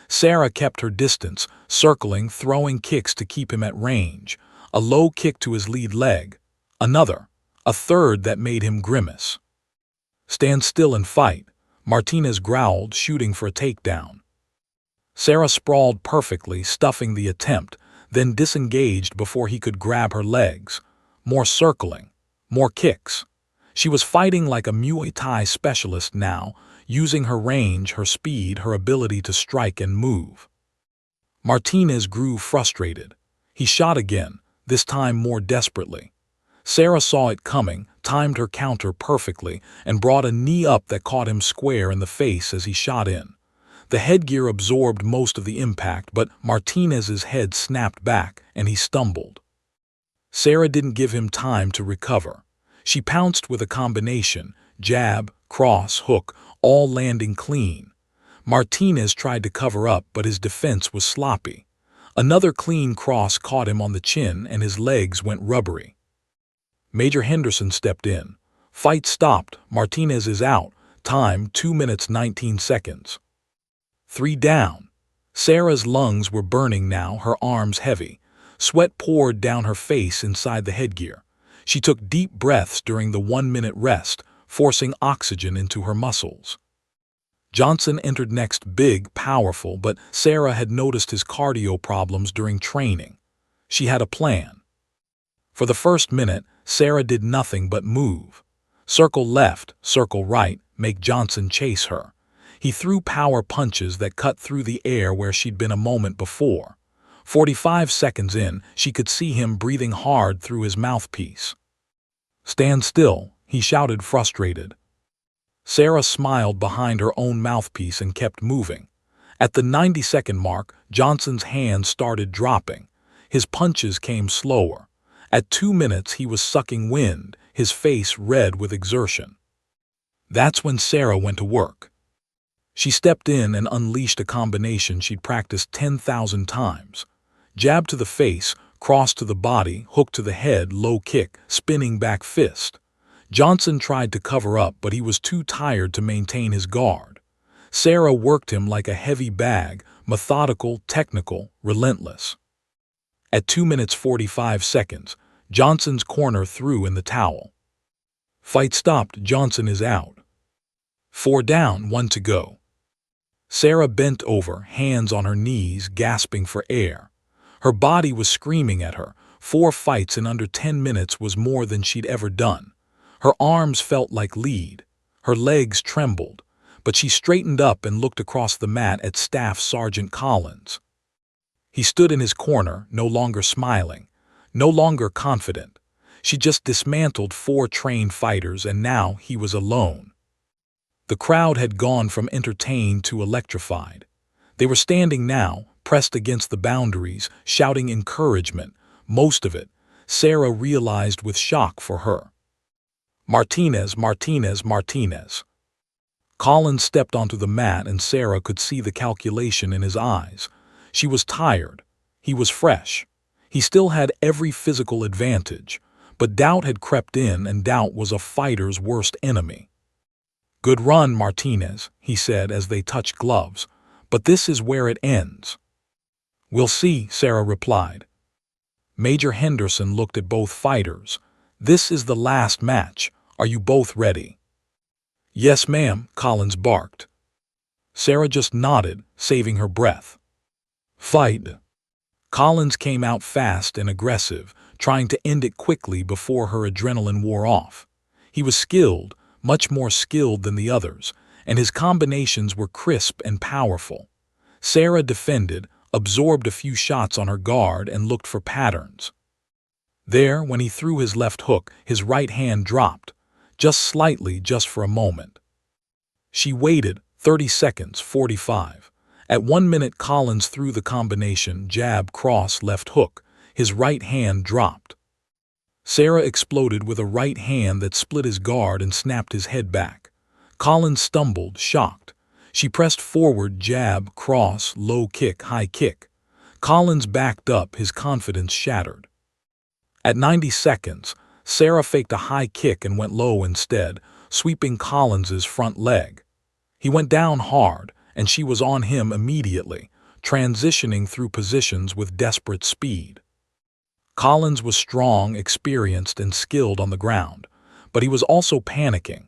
Sarah kept her distance, circling, throwing kicks to keep him at range. A low kick to his lead leg. Another. A third that made him grimace. "Stand still and fight," Martinez growled, shooting for a takedown. Sarah sprawled perfectly, stuffing the attempt, then disengaged before he could grab her legs. More circling. More kicks. She was fighting like a Muay Thai specialist now, using her range, her speed, her ability to strike and move. Martinez grew frustrated. He shot again, this time more desperately. Sarah saw it coming, timed her counter perfectly, and brought a knee up that caught him square in the face as he shot in. The headgear absorbed most of the impact, but Martinez's head snapped back, and he stumbled. Sarah didn't give him time to recover. She pounced with a combination, jab, cross, hook, all landing clean. Martinez tried to cover up, but his defense was sloppy. Another clean cross caught him on the chin, and his legs went rubbery. Major Henderson stepped in. Fight stopped. Martinez is out. Time 2 minutes 19 seconds. 3 down. Sarah's lungs were burning now, her arms heavy. Sweat poured down her face inside the headgear. She took deep breaths during the 1-minute rest, forcing oxygen into her muscles. Johnson entered next, big, powerful, but Sarah had noticed his cardio problems during training. She had a plan. For the first minute, Sarah did nothing but move. Circle left, circle right, make Johnson chase her. He threw power punches that cut through the air where she'd been a moment before. 45 seconds in, she could see him breathing hard through his mouthpiece. "Stand still," he shouted, frustrated. Sarah smiled behind her own mouthpiece and kept moving. At the 90-second mark, Johnson's hands started dropping. His punches came slower. At 2 minutes, he was sucking wind, his face red with exertion. That's when Sarah went to work. She stepped in and unleashed a combination she'd practiced 10,000 times. Jab to the face, cross to the body, hook to the head, low kick, spinning back fist. Johnson tried to cover up, but he was too tired to maintain his guard. Sarah worked him like a heavy bag, methodical, technical, relentless. At 2 minutes 45 seconds, Johnson's corner threw in the towel. Fight stopped. Johnson is out. 4 down, 1 to go. Sarah bent over, hands on her knees, gasping for air. Her body was screaming at her. 4 fights in under 10 minutes was more than she'd ever done. Her arms felt like lead. Her legs trembled. But she straightened up and looked across the mat at Staff Sergeant Collins. He stood in his corner, no longer smiling, no longer confident. She just dismantled 4 trained fighters, and now he was alone. The crowd had gone from entertained to electrified. They were standing now, pressed against the boundaries, shouting encouragement, most of it, Sarah realized with shock for her. Martinez, Martinez, Martinez. Collins stepped onto the mat, and Sarah could see the calculation in his eyes. She was tired. He was fresh. He still had every physical advantage, but doubt had crept in, and doubt was a fighter's worst enemy. "Good run, Martinez," he said as they touched gloves, "but this is where it ends." "We'll see," Sarah replied. Major Henderson looked at both fighters. "This is the last match. Are you both ready?" "Yes, ma'am," Collins barked. Sarah just nodded, saving her breath. "Fight." Collins came out fast and aggressive, trying to end it quickly before her adrenaline wore off. He was skilled, much more skilled than the others, and his combinations were crisp and powerful. Sarah defended, absorbed a few shots on her guard, and looked for patterns. There, when he threw his left hook, his right hand dropped, just slightly, just for a moment. She waited, 30 seconds, 45. At 1 minute, Collins threw the combination, jab, cross, left hook. His right hand dropped. Sarah exploded with a right hand that split his guard and snapped his head back. Collins stumbled, shocked. She pressed forward, jab, cross, low kick, high kick. Collins backed up, his confidence shattered. At 90 seconds, Sarah faked a high kick and went low instead, sweeping Collins's front leg. He went down hard, and she was on him immediately, transitioning through positions with desperate speed. Collins was strong, experienced, and skilled on the ground, but he was also panicking.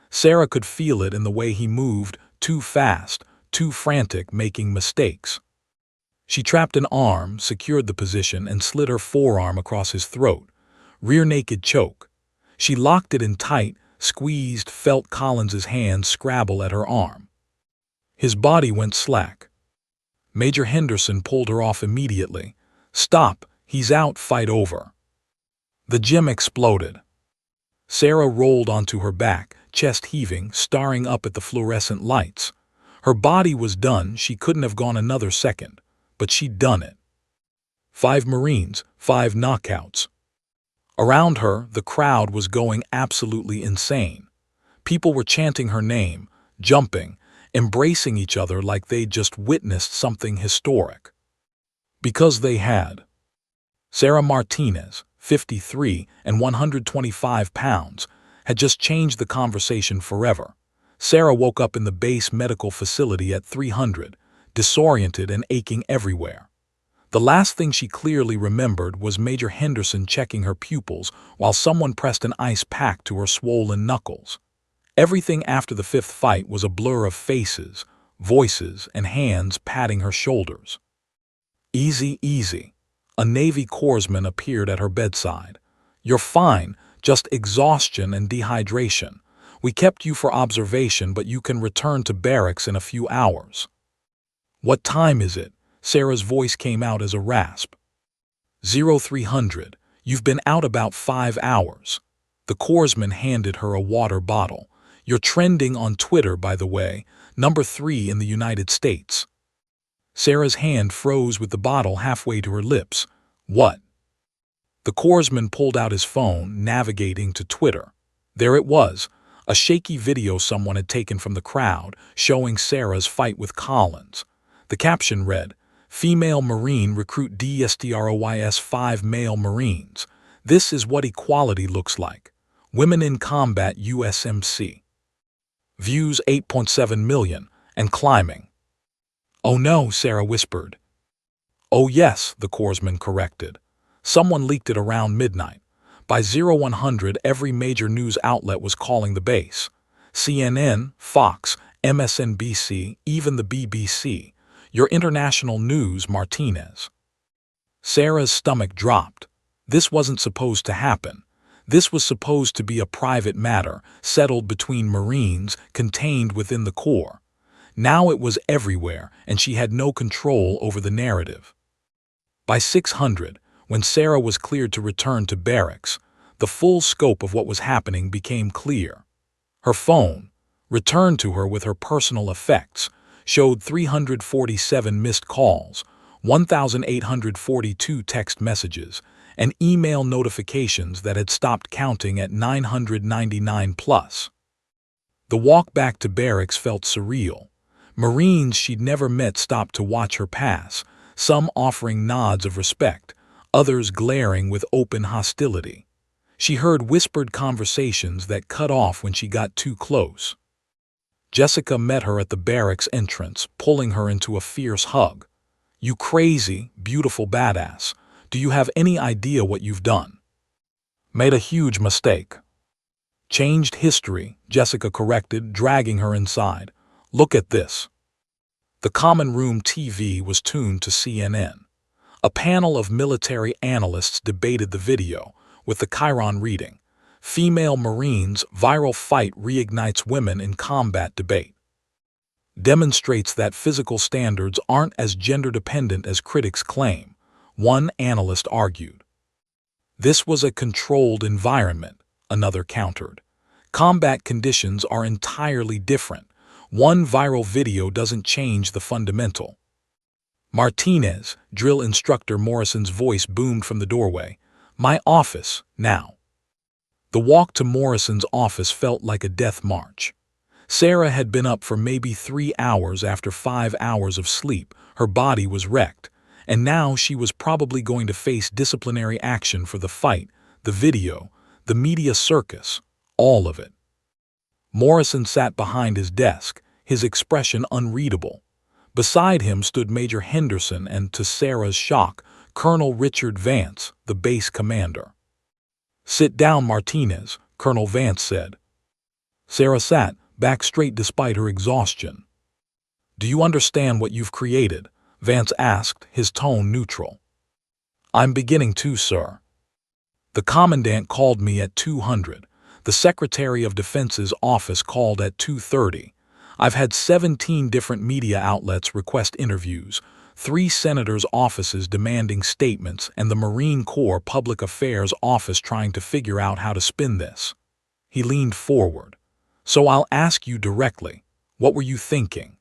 Sarah could feel it in the way he moved, too fast, too frantic, making mistakes. She trapped an arm, secured the position, and slid her forearm across his throat. Rear naked choke. She locked it in tight, squeezed, felt Collins's hand scrabble at her arm. His body went slack. Major Henderson pulled her off immediately. "Stop, he's out, fight over." The gym exploded. Sarah rolled onto her back, chest heaving, staring up at the fluorescent lights. Her body was done, she couldn't have gone another second, but she'd done it. 5 Marines, 5 knockouts. Around her, the crowd was going absolutely insane. People were chanting her name, jumping, embracing each other like they'd just witnessed something historic. Because they had. Sarah Martinez, 53 and 125 pounds, had just changed the conversation forever. Sarah woke up in the base medical facility at 300, disoriented and aching everywhere. The last thing she clearly remembered was Major Henderson checking her pupils while someone pressed an ice pack to her swollen knuckles. Everything after the 5th fight was a blur of faces, voices, and hands patting her shoulders. "Easy, easy." A Navy corpsman appeared at her bedside. "You're fine, just exhaustion and dehydration. We kept you for observation, but you can return to barracks in a few hours." "What time is it?" Sarah's voice came out as a rasp. 0300. "You've been out about 5 hours." The corpsman handed her a water bottle. "You're trending on Twitter, by the way, #3 in the United States." Sarah's hand froze with the bottle halfway to her lips. "What?" The corpsman pulled out his phone, navigating to Twitter. There it was, a shaky video someone had taken from the crowd, showing Sarah's fight with Collins. The caption read, "Female Marine recruit destroys 5 male Marines. This is what equality looks like. Women in combat USMC." Views 8.7 million, and climbing. "Oh no," Sarah whispered. "Oh yes," the corpsman corrected. "Someone leaked it around midnight. By 0100, every major news outlet was calling the base. CNN, Fox, MSNBC, even the BBC. Your international news, Martinez." Sarah's stomach dropped. This wasn't supposed to happen. This was supposed to be a private matter, settled between Marines, contained within the Corps. Now it was everywhere, and she had no control over the narrative. By 600, when Sarah was cleared to return to barracks, the full scope of what was happening became clear. Her phone, returned to her with her personal effects, showed 347 missed calls, 1,842 text messages, and email notifications that had stopped counting at 999 plus. The walk back to barracks felt surreal. Marines she'd never met stopped to watch her pass, some offering nods of respect, others glaring with open hostility. She heard whispered conversations that cut off when she got too close. Jessica met her at the barracks entrance, pulling her into a fierce hug. "You crazy, beautiful badass. Do you have any idea what you've done?" "Made a huge mistake." "Changed history," Jessica corrected, dragging her inside. "Look at this." The common room TV was tuned to CNN. A panel of military analysts debated the video, with the chyron reading, "Female Marines, viral fight reignites women in combat debate." Demonstrates that physical standards aren't as gender-dependent as critics claim, one analyst argued. "This was a controlled environment," another countered. "Combat conditions are entirely different. One viral video doesn't change the fundamental." "Martinez," drill instructor Morrison's voice boomed from the doorway. "My office, now." The walk to Morrison's office felt like a death march. Sarah had been up for maybe 3 hours after 5 hours of sleep. Her body was wrecked, and now she was probably going to face disciplinary action for the fight, the video, the media circus, all of it. Morrison sat behind his desk, his expression unreadable. Beside him stood Major Henderson and, to Sarah's shock, Colonel Richard Vance, the base commander. "Sit down, Martinez," Colonel Vance said. Sarah sat, back straight despite her exhaustion. "Do you understand what you've created?" Vance asked, his tone neutral. "I'm beginning to, sir. The commandant called me at 200. The Secretary of Defense's office called at 2:30. I've had 17 different media outlets request interviews, 3 senators' offices demanding statements, and the Marine Corps Public Affairs Office trying to figure out how to spin this." He leaned forward. "So I'll ask you directly, what were you thinking?"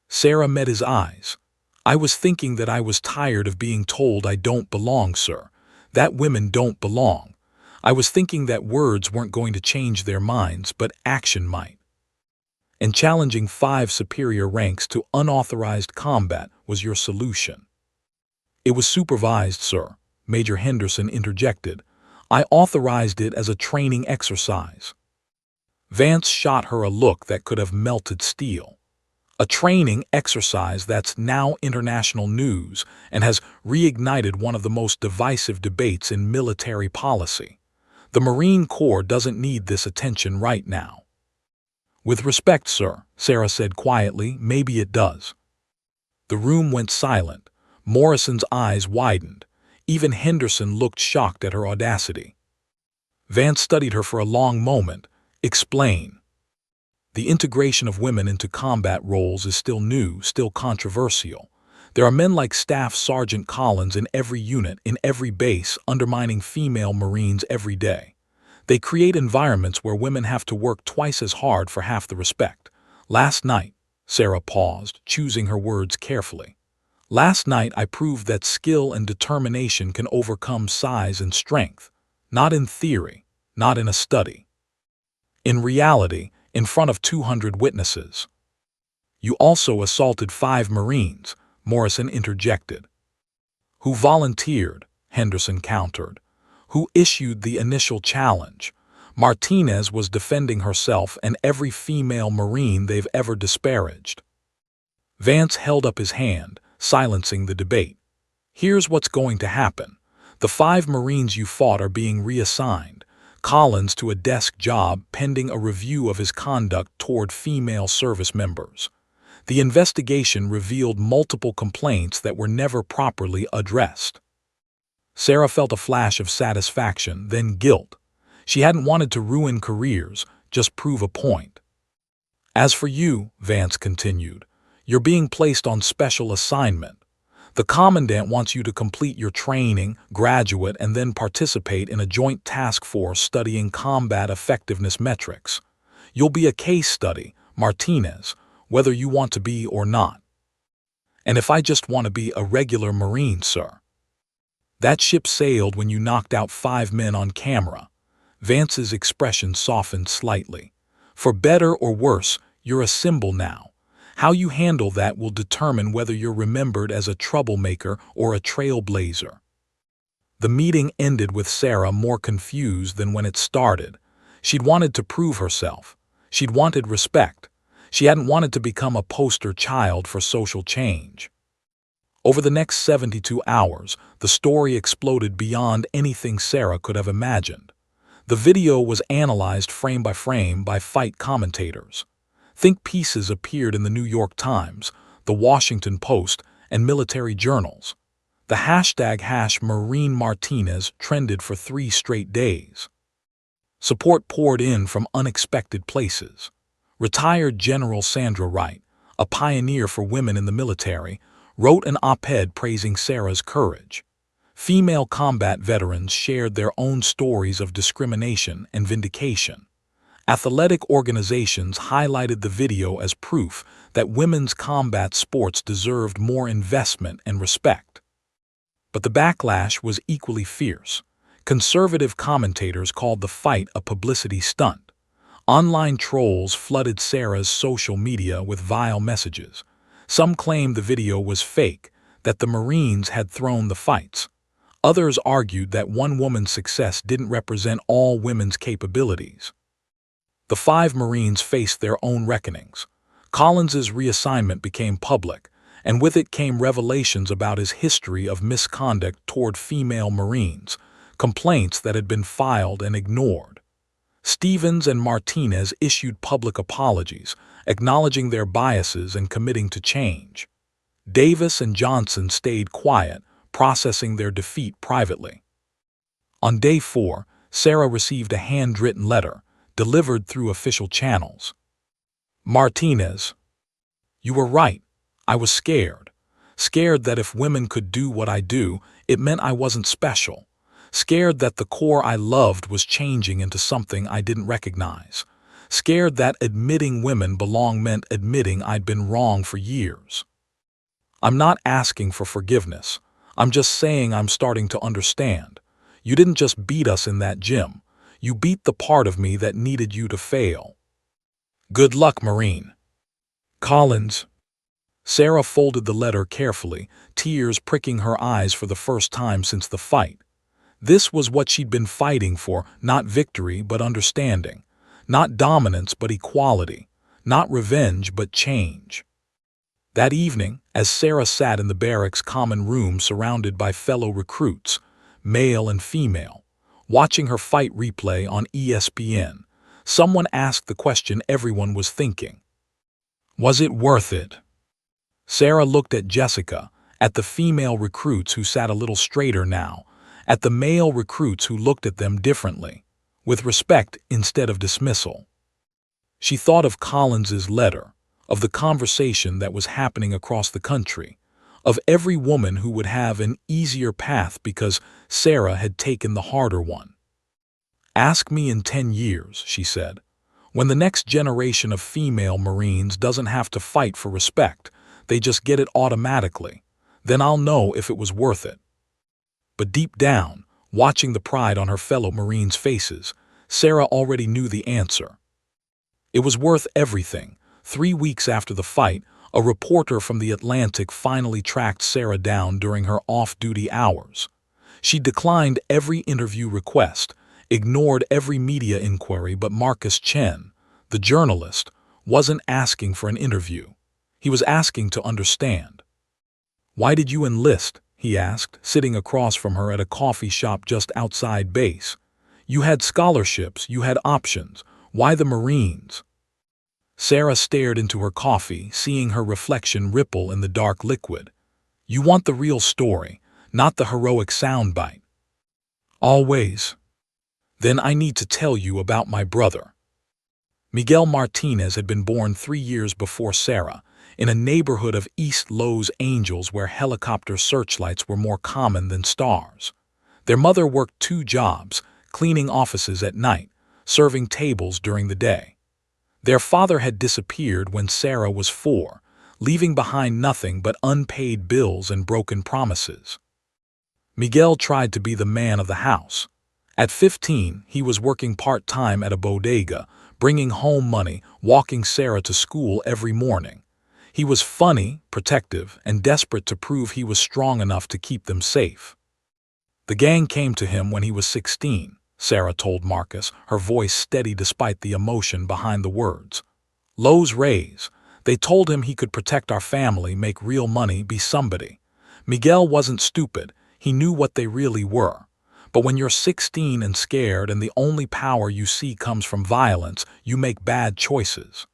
Sarah met his eyes. "I was thinking that I was tired of being told I don't belong, sir. That women don't belong. I was thinking that words weren't going to change their minds, but action might. And challenging 5 superior ranks to unauthorized combat was your solution." "It was supervised, sir," Major Henderson interjected. "I authorized it as a training exercise." Vance shot her a look that could have melted steel. A training exercise that's now international news and has reignited one of the most divisive debates in military policy. The Marine Corps doesn't need this attention right now. "With respect, sir," Sarah said quietly, "maybe it does." The room went silent. Morrison's eyes widened. Even Henderson looked shocked at her audacity. Vance studied her for a long moment. "Explain." "The integration of women into combat roles is still new, still controversial. There are men like Staff Sergeant Collins in every unit, in every base, undermining female Marines every day. They create environments where women have to work twice as hard for half the respect. Last night," Sarah paused, choosing her words carefully. "Last night I proved that skill and determination can overcome size and strength. Not in theory, not in a study. In reality, in front of 200 witnesses." "You also assaulted 5 Marines," Morrison interjected. "Who volunteered," Henderson countered. "Who issued the initial challenge. Martinez was defending herself and every female Marine they've ever disparaged." Vance held up his hand, silencing the debate. "Here's what's going to happen. The 5 Marines you fought are being reassigned. Collins to a desk job pending a review of his conduct toward female service members. The investigation revealed multiple complaints that were never properly addressed." Sarah felt a flash of satisfaction, then guilt. She hadn't wanted to ruin careers, just prove a point. "As for you," Vance continued, "you're being placed on special assignment. The commandant wants you to complete your training, graduate, and then participate in a joint task force studying combat effectiveness metrics. You'll be a case study, Martinez, whether you want to be or not." "And if I just want to be a regular Marine, sir?" "That ship sailed when you knocked out 5 men on camera." Vance's expression softened slightly. "For better or worse, you're a symbol now. How you handle that will determine whether you're remembered as a troublemaker or a trailblazer." The meeting ended with Sarah more confused than when it started. She'd wanted to prove herself. She'd wanted respect. She hadn't wanted to become a poster child for social change. Over the next 72 hours, the story exploded beyond anything Sarah could have imagined. The video was analyzed frame by fight commentators. Think pieces appeared in the New York Times, the Washington Post, and military journals. The hashtag #MarineMartinez trended for 3 straight days. Support poured in from unexpected places. Retired General Sandra Wright, a pioneer for women in the military, wrote an op-ed praising Sarah's courage. Female combat veterans shared their own stories of discrimination and vindication. Athletic organizations highlighted the video as proof that women's combat sports deserved more investment and respect. But the backlash was equally fierce. Conservative commentators called the fight a publicity stunt. Online trolls flooded Sarah's social media with vile messages. Some claimed the video was fake, that the Marines had thrown the fights. Others argued that one woman's success didn't represent all women's capabilities. The 5 Marines faced their own reckonings. Collins's reassignment became public, and with it came revelations about his history of misconduct toward female Marines, complaints that had been filed and ignored. Stevens and Martinez issued public apologies, acknowledging their biases and committing to change. Davis and Johnson stayed quiet, processing their defeat privately. On day 4, Sarah received a handwritten letter, delivered through official channels. Martinez: You were right. I was scared. Scared that if women could do what I do, it meant I wasn't special. Scared that the core I loved was changing into something I didn't recognize. Scared that admitting women belong meant admitting I'd been wrong for years. I'm not asking for forgiveness. I'm just saying I'm starting to understand. You didn't just beat us in that gym. You beat the part of me that needed you to fail. Good luck, Marine. Collins. Sarah folded the letter carefully, tears pricking her eyes for the first time since the fight. This was what she'd been fighting for, not victory but understanding, not dominance but equality, not revenge but change. That evening, as Sarah sat in the barracks' common room surrounded by fellow recruits, male and female, watching her fight replay on ESPN, someone asked the question everyone was thinking. Was it worth it? Sarah looked at Jessica, at the female recruits who sat a little straighter now, at the male recruits who looked at them differently, with respect instead of dismissal. She thought of Collins's letter, of the conversation that was happening across the country, of every woman who would have an easier path because Sarah had taken the harder one. Ask me in 10 years, she said, when the next generation of female Marines doesn't have to fight for respect, they just get it automatically, then I'll know if it was worth it. But deep down, watching the pride on her fellow Marines' faces, Sarah already knew the answer. It was worth everything. 3 weeks after the fight, a reporter from The Atlantic finally tracked Sarah down during her off-duty hours. She declined every interview request, ignored every media inquiry, but Marcus Chen, the journalist, wasn't asking for an interview. He was asking to understand. Why did you enlist? He asked, sitting across from her at a coffee shop just outside base. You had scholarships, you had options. Why the Marines? Sarah stared into her coffee, seeing her reflection ripple in the dark liquid. You want the real story, not the heroic soundbite. Always. Then I need to tell you about my brother. Miguel Martinez had been born 3 years before Sarah, in a neighborhood of East Los Angeles where helicopter searchlights were more common than stars. Their mother worked 2 jobs, cleaning offices at night, serving tables during the day. Their father had disappeared when Sarah was 4, leaving behind nothing but unpaid bills and broken promises. Miguel tried to be the man of the house. At 15, he was working part-time at a bodega, bringing home money, walking Sarah to school every morning. He was funny, protective, and desperate to prove he was strong enough to keep them safe. The gang came to him when he was 16. Sarah told Marcus, her voice steady despite the emotion behind the words. Los Reyes. They told him he could protect our family, make real money, be somebody. Miguel wasn't stupid. He knew what they really were. But when you're 16 and scared and the only power you see comes from violence, you make bad choices.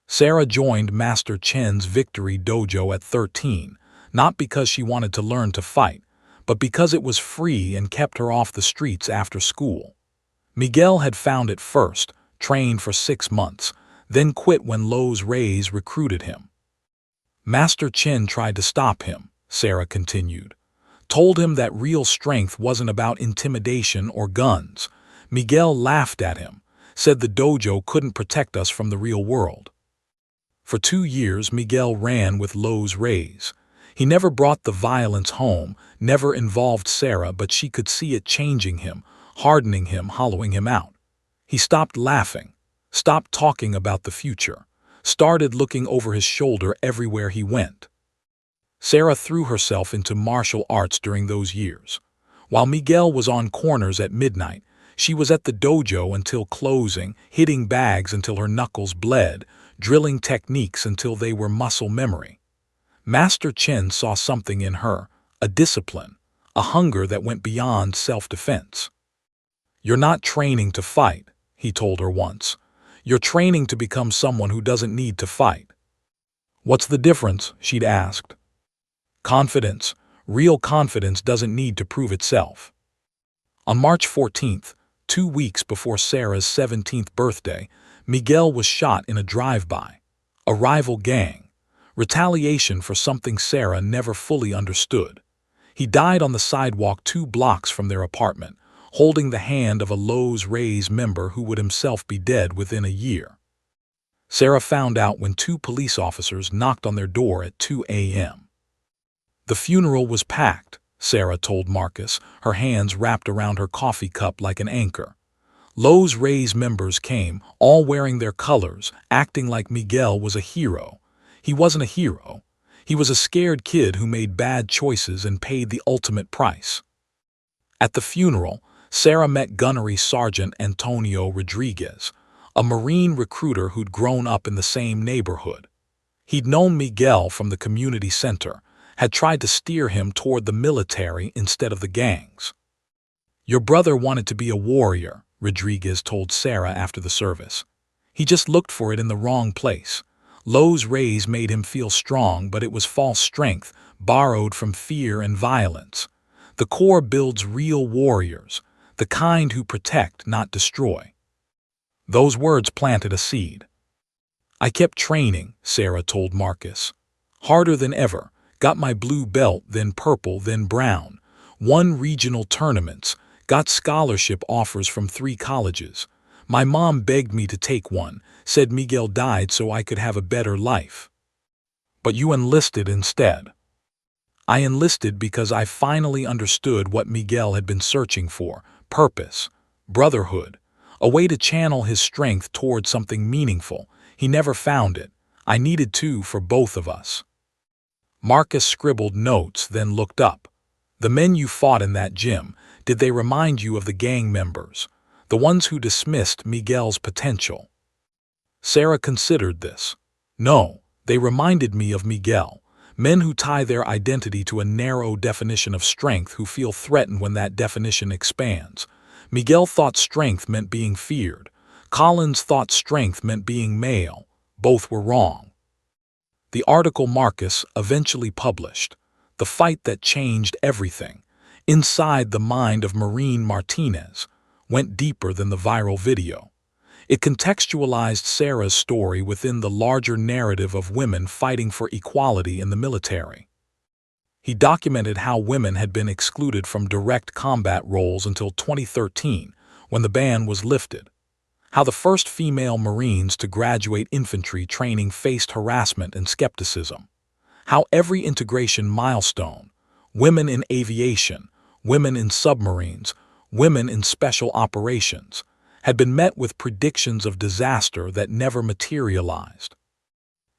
Sarah joined Master Chen's Victory Dojo at 13, not because she wanted to learn to fight, but because it was free and kept her off the streets after school. Miguel had found it first, trained for 6 months, then quit when Los Reyes recruited him. Master Chen tried to stop him, Sarah continued. Told him that real strength wasn't about intimidation or guns. Miguel laughed at him, said the dojo couldn't protect us from the real world. For 2 years, Miguel ran with Los Reyes. He never brought the violence home, never involved Sarah, but she could see it changing him, hardening him, hollowing him out. He stopped laughing, stopped talking about the future, started looking over his shoulder everywhere he went. Sarah threw herself into martial arts during those years. While Miguel was on corners at midnight, she was at the dojo until closing, hitting bags until her knuckles bled, drilling techniques until they were muscle memory. Master Chen saw something in her, a discipline, a hunger that went beyond self-defense. You're not training to fight, he told her once. "You're training to become someone who doesn't need to fight." "What's the difference?" she'd asked. "Confidence. Real confidence doesn't need to prove itself." On March 14th, 2 weeks before Sarah's 17th birthday, Miguel was shot in a drive-by. A rival gang. Retaliation for something Sarah never fully understood. He died on the sidewalk 2 blocks from their apartment, holding the hand of a Los Reyes member who would himself be dead within a year. Sarah found out when 2 police officers knocked on their door at 2 a.m. The funeral was packed, Sarah told Marcus, her hands wrapped around her coffee cup like an anchor. Los Reyes members came, all wearing their colors, acting like Miguel was a hero. He wasn't a hero. He was a scared kid who made bad choices and paid the ultimate price. At the funeral, Sarah met Gunnery Sergeant Antonio Rodriguez, a Marine recruiter who'd grown up in the same neighborhood. He'd known Miguel from the community center, had tried to steer him toward the military instead of the gangs. "Your brother wanted to be a warrior," Rodriguez told Sarah after the service. "He just looked for it in the wrong place. Los Reyes made him feel strong, but it was false strength, borrowed from fear and violence. The Corps builds real warriors, the kind who protect, not destroy." Those words planted a seed. "I kept training," Sarah told Marcus. "Harder than ever. Got my blue belt, then purple, then brown. Won regional tournaments. Got scholarship offers from 3 colleges. My mom begged me to take one, said Miguel died so I could have a better life." "But you enlisted instead." "I enlisted because I finally understood what Miguel had been searching for: purpose, brotherhood, a way to channel his strength toward something meaningful. He never found it. I needed to for both of us." Marcus scribbled notes, then looked up. "The men you fought in that gym, did they remind you of the gang members, the ones who dismissed Miguel's potential?" Sarah considered this. "No, they reminded me of Miguel. Men who tie their identity to a narrow definition of strength, who feel threatened when that definition expands. Miguel thought strength meant being feared. Collins thought strength meant being male. Both were wrong." The article Marcus eventually published, "The Fight That Changed Everything," inside the mind of Marine Martinez, went deeper than the viral video. It contextualized Sarah's story within the larger narrative of women fighting for equality in the military. He documented how women had been excluded from direct combat roles until 2013, when the ban was lifted. How the first female Marines to graduate infantry training faced harassment and skepticism. How every integration milestone, women in aviation, women in submarines, women in special operations, had been met with predictions of disaster that never materialized.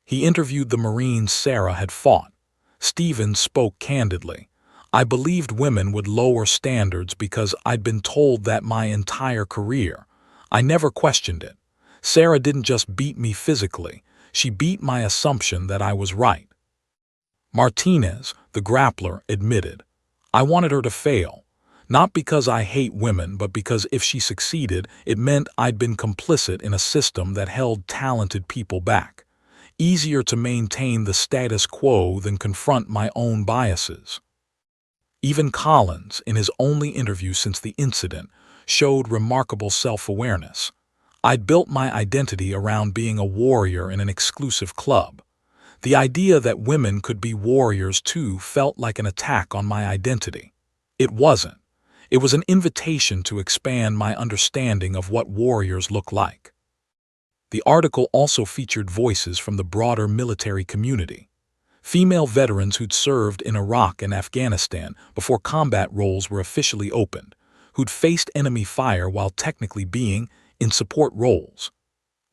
He interviewed the Marines Sarah had fought. Stevens spoke candidly. "I believed women would lower standards because I'd been told that my entire career. I never questioned it. Sarah didn't just beat me physically, she beat my assumption that I was right." Martinez, the grappler, admitted, "I wanted her to fail. Not because I hate women, but because if she succeeded, it meant I'd been complicit in a system that held talented people back. Easier to maintain the status quo than confront my own biases." Even Collins, in his only interview since the incident, showed remarkable self-awareness. "I'd built my identity around being a warrior in an exclusive club. The idea that women could be warriors too felt like an attack on my identity. It wasn't. It was an invitation to expand my understanding of what warriors look like." The article also featured voices from the broader military community. Female veterans who'd served in Iraq and Afghanistan before combat roles were officially opened, who'd faced enemy fire while technically being in support roles.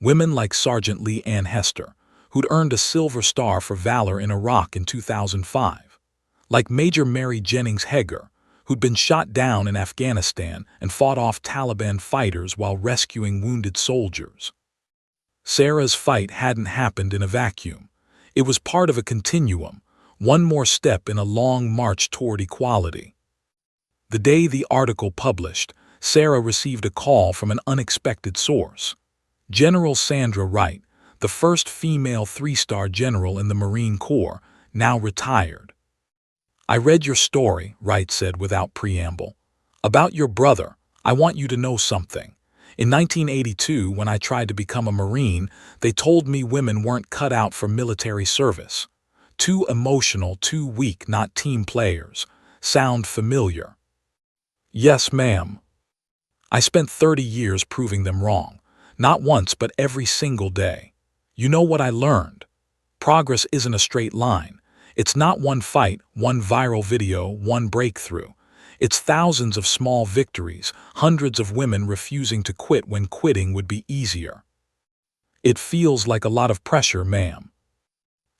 Women like Sergeant Lee Ann Hester, who'd earned a Silver Star for valor in Iraq in 2005. Like Major Mary Jennings Heger, who'd been shot down in Afghanistan and fought off Taliban fighters while rescuing wounded soldiers. Sarah's fight hadn't happened in a vacuum. It was part of a continuum, one more step in a long march toward equality. The day the article published, Sarah received a call from an unexpected source. General Sandra Wright, the first female three-star general in the Marine Corps, now retired. "I read your story," Wright said without preamble. "About your brother. I want you to know something. In 1982, when I tried to become a Marine, they told me women weren't cut out for military service. Too emotional, too weak, not team players. Sound familiar?" "Yes, ma'am." "I spent 30 years proving them wrong. Not once, but every single day. You know what I learned? Progress isn't a straight line. It's not one fight, one viral video, one breakthrough. It's thousands of small victories, hundreds of women refusing to quit when quitting would be easier." "It feels like a lot of pressure, ma'am."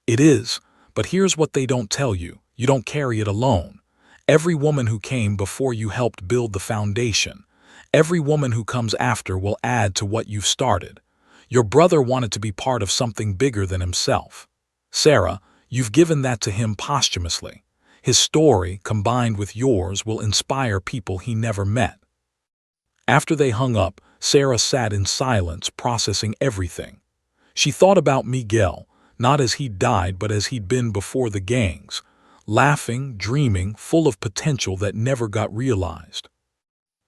"It is, but here's what they don't tell you. You don't carry it alone. Every woman who came before you helped build the foundation. Every woman who comes after will add to what you've started. Your brother wanted to be part of something bigger than himself. Sarah, you've given that to him posthumously. His story, combined with yours, will inspire people he never met." After they hung up, Sarah sat in silence, processing everything. She thought about Miguel, not as he'd died but as he'd been before the gangs, laughing, dreaming, full of potential that never got realized.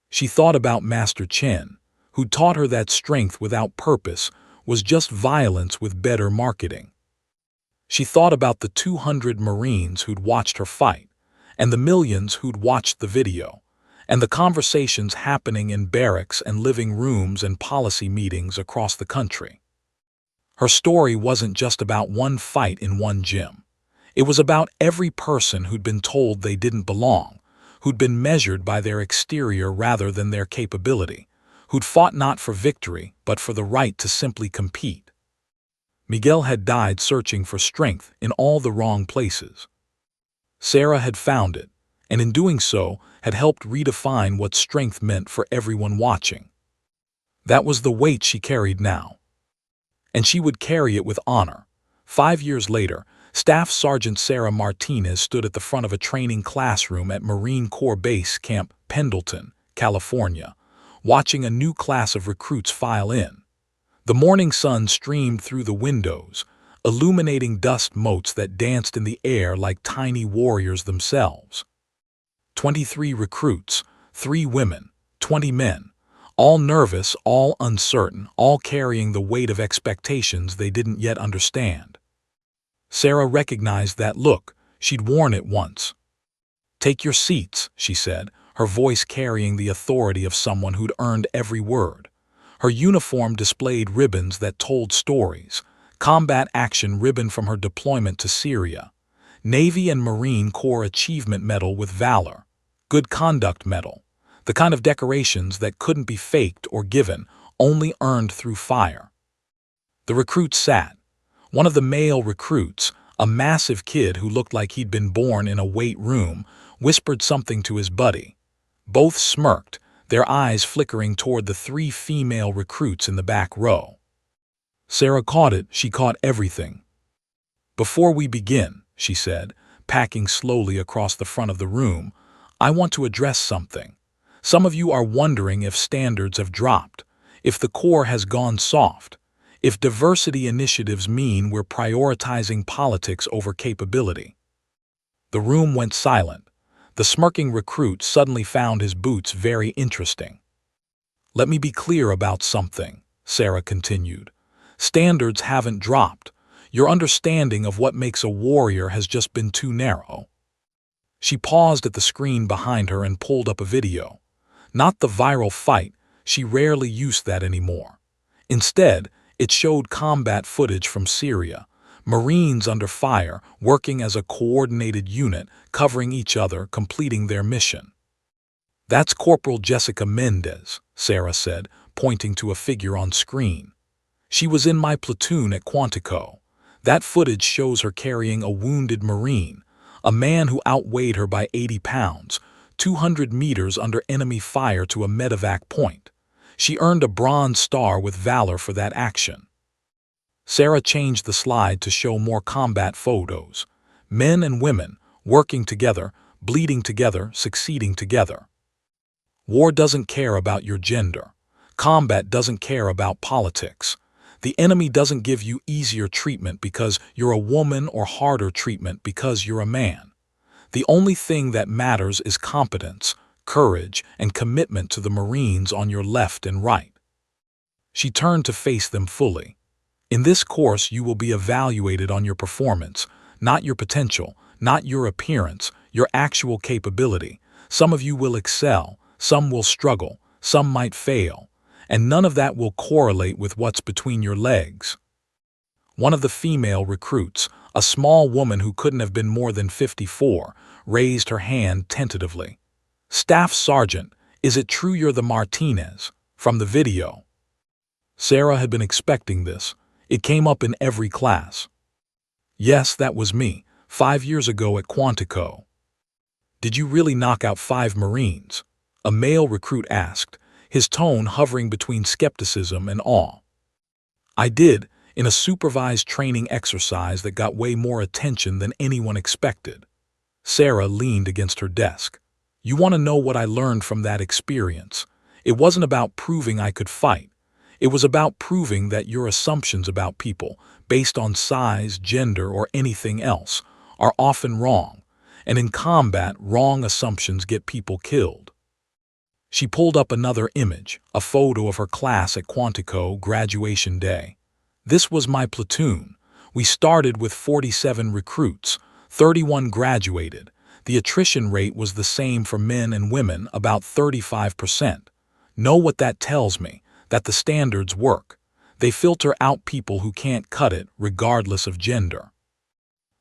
She thought about Master Chen, who taught her that strength without purpose was just violence with better marketing. She thought about the 200 Marines who'd watched her fight, and the millions who'd watched the video, and the conversations happening in barracks and living rooms and policy meetings across the country. Her story wasn't just about one fight in one gym. It was about every person who'd been told they didn't belong, who'd been measured by their exterior rather than their capability, who'd fought not for victory but for the right to simply compete. Miguel had died searching for strength in all the wrong places. Sarah had found it, and in doing so had helped redefine what strength meant for everyone watching. That was the weight she carried now. And she would carry it with honor. 5 years later, Staff Sergeant Sarah Martinez stood at the front of a training classroom at Marine Corps Base Camp Pendleton, California, watching a new class of recruits file in. The morning sun streamed through the windows, illuminating dust motes that danced in the air like tiny warriors themselves. 23 recruits, 3 women, 20 men, all nervous, all uncertain, all carrying the weight of expectations they didn't yet understand. Sarah recognized that look. She'd worn it once. "Take your seats," she said, her voice carrying the authority of someone who'd earned every word. Her uniform displayed ribbons that told stories. Combat Action ribbon from her deployment to Syria. Navy and Marine Corps Achievement Medal with Valor. Good Conduct Medal. The kind of decorations that couldn't be faked or given, only earned through fire. The recruits sat. One of the male recruits, a massive kid who looked like he'd been born in a weight room, whispered something to his buddy. Both smirked, their eyes flickering toward the 3 female recruits in the back row. Sarah caught it. She caught everything. "Before we begin," she said, packing slowly across the front of the room, "I want to address something. Some of you are wondering if standards have dropped, if the Corps has gone soft, if diversity initiatives mean we're prioritizing politics over capability." The room went silent. The smirking recruit suddenly found his boots very interesting. "Let me be clear about something," Sarah continued. "Standards haven't dropped. Your understanding of what makes a warrior has just been too narrow." She paused at the screen behind her and pulled up a video. Not the viral fight, she rarely used that anymore. Instead, it showed combat footage from Syria, Marines under fire, working as a coordinated unit, covering each other, completing their mission. "That's Corporal Jessica Mendez," Sarah said, pointing to a figure on screen. "She was in my platoon at Quantico. That footage shows her carrying a wounded Marine, a man who outweighed her by 80 pounds, 200 meters under enemy fire to a medevac point. She earned a Bronze Star with Valor for that action." Sarah changed the slide to show more combat photos. Men and women, working together, bleeding together, succeeding together. War doesn't care about your gender. Combat doesn't care about politics. The enemy doesn't give you easier treatment because you're a woman or harder treatment because you're a man. The only thing that matters is competence, courage, and commitment to the Marines on your left and right. She turned to face them fully. In this course, you will be evaluated on your performance, not your potential, not your appearance, your actual capability. Some of you will excel, some will struggle, some might fail, and none of that will correlate with what's between your legs. One of the female recruits, a small woman who couldn't have been more than 54, raised her hand tentatively. "Staff Sergeant, is it true you're the Martinez from the video?" Sarah had been expecting this. It came up in every class. "Yes, that was me, 5 years ago at Quantico." "Did you really knock out 5 Marines?" a male recruit asked, his tone hovering between skepticism and awe. "I did, in a supervised training exercise that got way more attention than anyone expected." Sarah leaned against her desk. "You want to know what I learned from that experience? It wasn't about proving I could fight. It was about proving that your assumptions about people, based on size, gender, or anything else, are often wrong, and in combat, wrong assumptions get people killed." She pulled up another image, a photo of her class at Quantico graduation day. "This was my platoon. We started with 47 recruits, 31 graduated. The attrition rate was the same for men and women, about 35%. Know what that tells me? That the standards work. They filter out people who can't cut it, regardless of gender."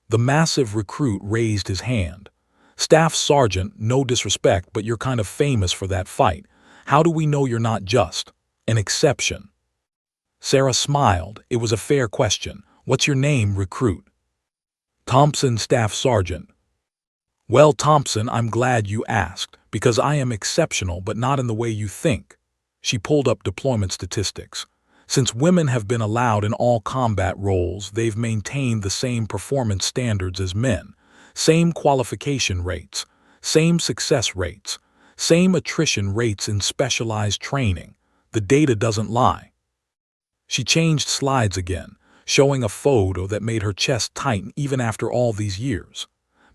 The massive recruit raised his hand. "Staff Sergeant, no disrespect, but you're kind of famous for that fight. How do we know you're not just an exception?" Sarah smiled. It was a fair question. "What's your name, recruit?" "Thompson, Staff Sergeant." "Well, Thompson, I'm glad you asked, because I am exceptional, but not in the way you think." She pulled up deployment statistics. "Since women have been allowed in all combat roles, they've maintained the same performance standards as men, same qualification rates, same success rates, same attrition rates in specialized training. The data doesn't lie." She changed slides again, showing a photo that made her chest tighten even after all these years.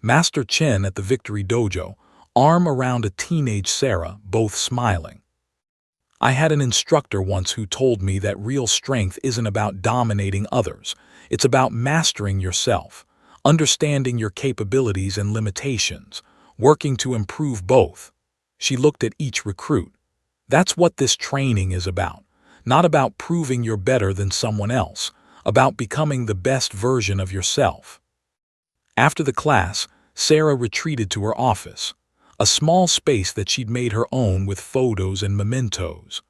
Master Chen at the Victory Dojo, arm around a teenage Sarah, both smiling. "I had an instructor once who told me that real strength isn't about dominating others. It's about mastering yourself, understanding your capabilities and limitations, working to improve both." She looked at each recruit. "That's what this training is about. Not about proving you're better than someone else, about becoming the best version of yourself." After the class, Sarah retreated to her office, a small space that she'd made her own with photos and mementos.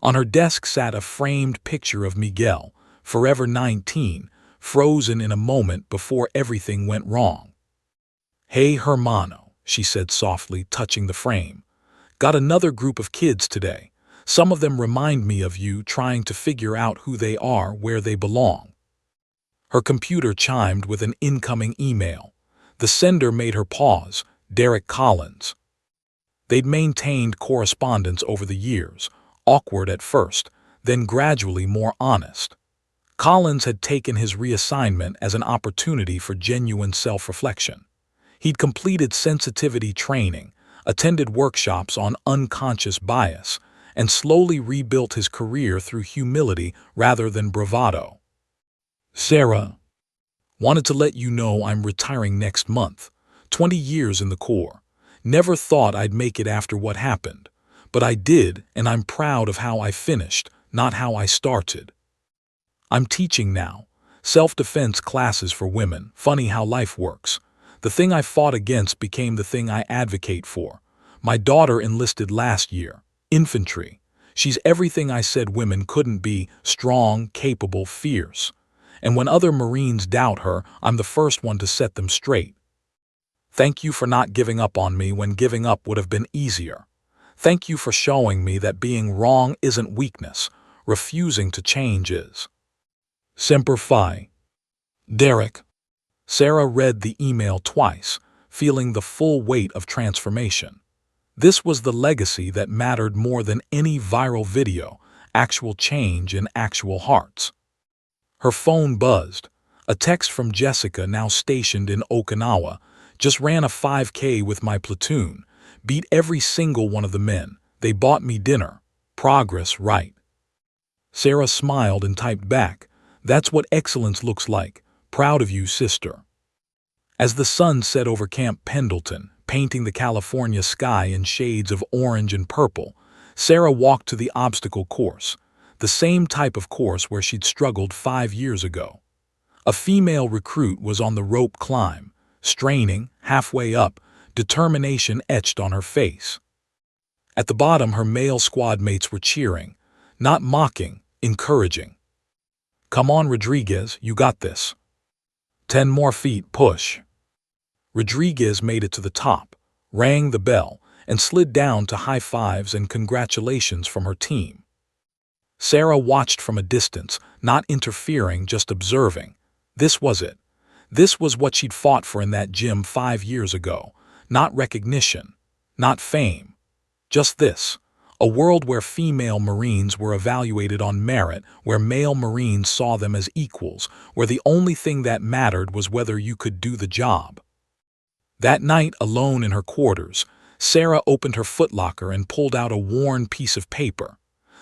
On her desk sat a framed picture of Miguel, forever 19, frozen in a moment before everything went wrong. "Hey, Hermano," she said softly, touching the frame. "Got another group of kids today. Some of them remind me of you, trying to figure out who they are, where they belong." Her computer chimed with an incoming email. The sender made her pause. Derek Collins. They'd maintained correspondence over the years, awkward at first, then gradually more honest. Collins had taken his reassignment as an opportunity for genuine self-reflection. He'd completed sensitivity training, attended workshops on unconscious bias, and slowly rebuilt his career through humility rather than bravado. "Sarah, wanted to let you know I'm retiring next month. 20 years in the Corps. Never thought I'd make it after what happened. But I did, and I'm proud of how I finished, not how I started. I'm teaching now. Self-defense classes for women. Funny how life works. The thing I fought against became the thing I advocate for. My daughter enlisted last year. Infantry. She's everything I said women couldn't be: strong, capable, fierce. And when other Marines doubt her, I'm the first one to set them straight. Thank you for not giving up on me when giving up would have been easier. Thank you for showing me that being wrong isn't weakness. Refusing to change is. Semper Fi. Derek. Sarah read the email twice, feeling the full weight of transformation. This was the legacy that mattered more than any viral video, actual change in actual hearts. Her phone buzzed. A text from Jessica, now stationed in Okinawa. Just ran a 5K with my platoon. Beat every single one of the men. They bought me dinner. Progress, right. Sarah smiled and typed back, "That's what excellence looks like. Proud of you, sister." As the sun set over Camp Pendleton, painting the California sky in shades of orange and purple, Sarah walked to the obstacle course, the same type of course where she'd struggled 5 years ago. A female recruit was on the rope climb, straining, halfway up, determination etched on her face. At the bottom, her male squad mates were cheering, not mocking, encouraging. "Come on, Rodriguez, you got this. 10 more feet, push." Rodriguez made it to the top, rang the bell, and slid down to high fives and congratulations from her team. Sarah watched from a distance, not interfering, just observing. This was it. This was what she'd fought for in that gym 5 years ago. Not recognition, not fame. Just this. A world where female Marines were evaluated on merit, where male Marines saw them as equals, where the only thing that mattered was whether you could do the job. That night, alone in her quarters, Sarah opened her footlocker and pulled out a worn piece of paper.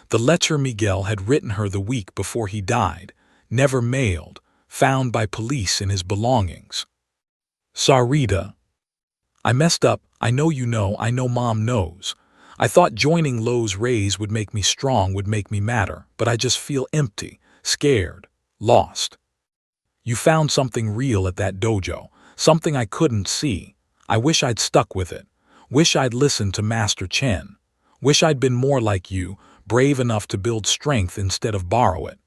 The letter Miguel had written her the week before he died, never mailed, found by police in his belongings. "Sarita, I messed up. I know you know. I know Mom knows. I thought joining Lowe's Rays would make me strong, would make me matter, but I just feel empty, scared, lost. You found something real at that dojo, something I couldn't see. I wish I'd stuck with it. Wish I'd listened to Master Chen. Wish I'd been more like you, brave enough to build strength instead of borrow it.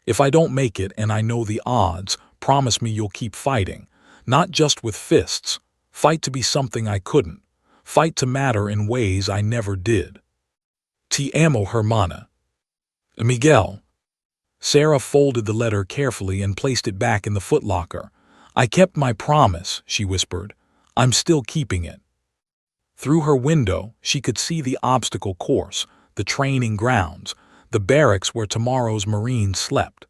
If I don't make it, and I know the odds, promise me you'll keep fighting, not just with fists. Fight to be something I couldn't. Fight to matter in ways I never did. Te amo, hermana. Miguel." Sarah folded the letter carefully and placed it back in the footlocker. "I kept my promise," she whispered. "I'm still keeping it." Through her window, she could see the obstacle course, the training grounds, the barracks where tomorrow's Marines slept.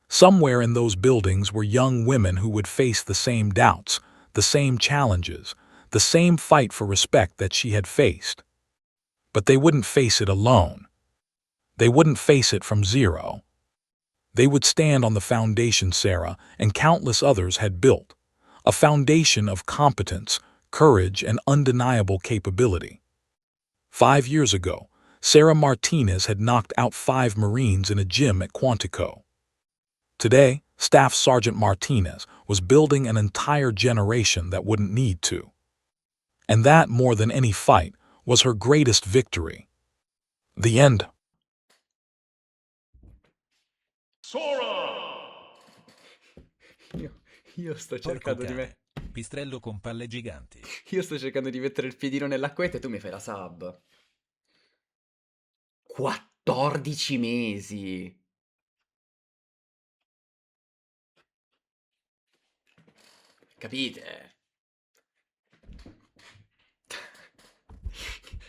Somewhere in those buildings were young women who would face the same doubts, the same challenges, the same fight for respect that she had faced. But they wouldn't face it alone. They wouldn't face it from zero. They would stand on the foundation Sarah and countless others had built, a foundation of competence, courage, and undeniable capability. 5 years ago, Sarah Martinez had knocked out 5 Marines in a gym at Quantico. Today, Staff Sergeant Martinez was building an entire generation that wouldn't need to. And that, more than any fight, was her greatest victory. The end. Io sto Porco cercando di me. cane, pistrello con palle giganti. Io sto cercando di mettere il piedino nell'acquetta e tu mi fai la sub. 14 mesi. Capite?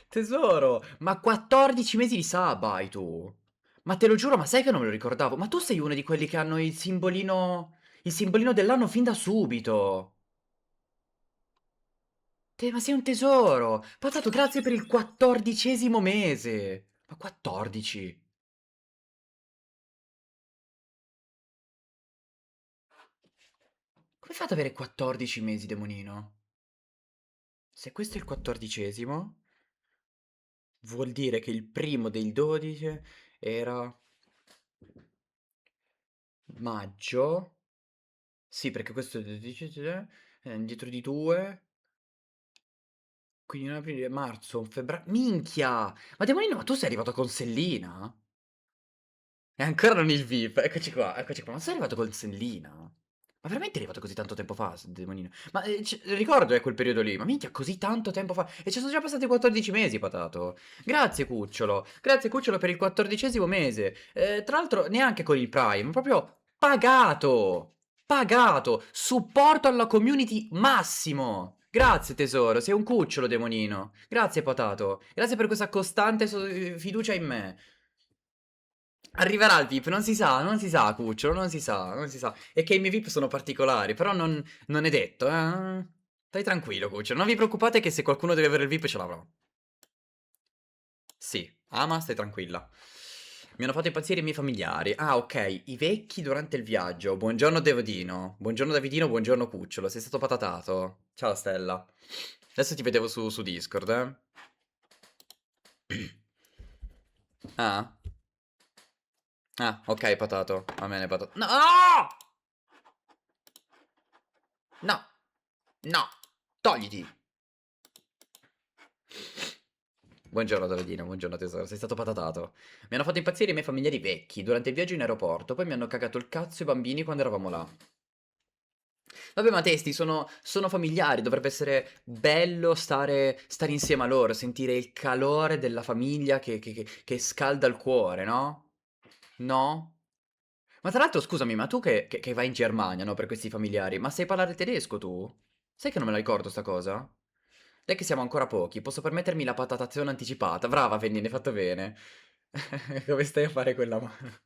Tesoro, ma 14 mesi di sub hai tu. Ma te lo giuro, ma sai che non me lo ricordavo? Ma tu sei uno di quelli che hanno il simbolino dell'anno fin da subito. Te, ma sei un tesoro. Patato, grazie per il 14° mese. Ma 14. Come fate ad avere 14 mesi, demonino? Se questo è il 14°, vuol dire che il primo dei 12 era maggio. Sì, perché questo è 12, indietro di 2. Quindi un aprile, marzo, un febbraio. Minchia! Ma demonino, ma tu sei arrivato con Sellina? E ancora non il VIP. Eccoci qua, eccoci qua. Ma sei arrivato con Sellina? Ma veramente è arrivato così tanto tempo fa, demonino? Ma ricordo quel periodo lì. Ma minchia, così tanto tempo fa. E ci sono già passati 14 mesi, patato. Grazie, cucciolo. Grazie, cucciolo, per il 14° mese. Tra l'altro, neanche con il Prime. Proprio pagato. Pagato. Supporto alla community massimo. Grazie tesoro, sei un cucciolo demonino. Grazie patato. Grazie per questa costante fiducia in me. Arriverà il VIP, non si sa, cucciolo, non si sa, non si sa. E che i miei VIP sono particolari, però non è detto, eh. Stai tranquillo, cucciolo, non vi preoccupate che se qualcuno deve avere il VIP ce l'avrò. Sì, Ama, stai tranquilla. Mi hanno fatto impazzire i miei familiari. Ah, ok, i vecchi durante il viaggio. Buongiorno Davidino. Buongiorno Davidino, buongiorno Cucciolo. Sei stato patatato. Ciao Stella. Adesso ti vedevo su Discord, eh. Ah, ah, ok, patato. Va bene, patato. No! No! No! Togliti! Buongiorno Davidino, buongiorno tesoro, sei stato patatato. Mi hanno fatto impazzire i miei familiari vecchi durante il viaggio in aeroporto, poi mi hanno cagato il cazzo i bambini quando eravamo là. Vabbè, ma testi sono familiari, dovrebbe essere bello stare insieme a loro, sentire il calore della famiglia che scalda il cuore, no? No? Ma tra l'altro, scusami, ma tu che vai in Germania, no, per questi familiari, ma sai parlare tedesco tu? Sai che non me la ricordo sta cosa? Dai che siamo ancora pochi, posso permettermi la patatazione anticipata. Brava, Fennine, hai fatto bene. Come stai a fare quella mano?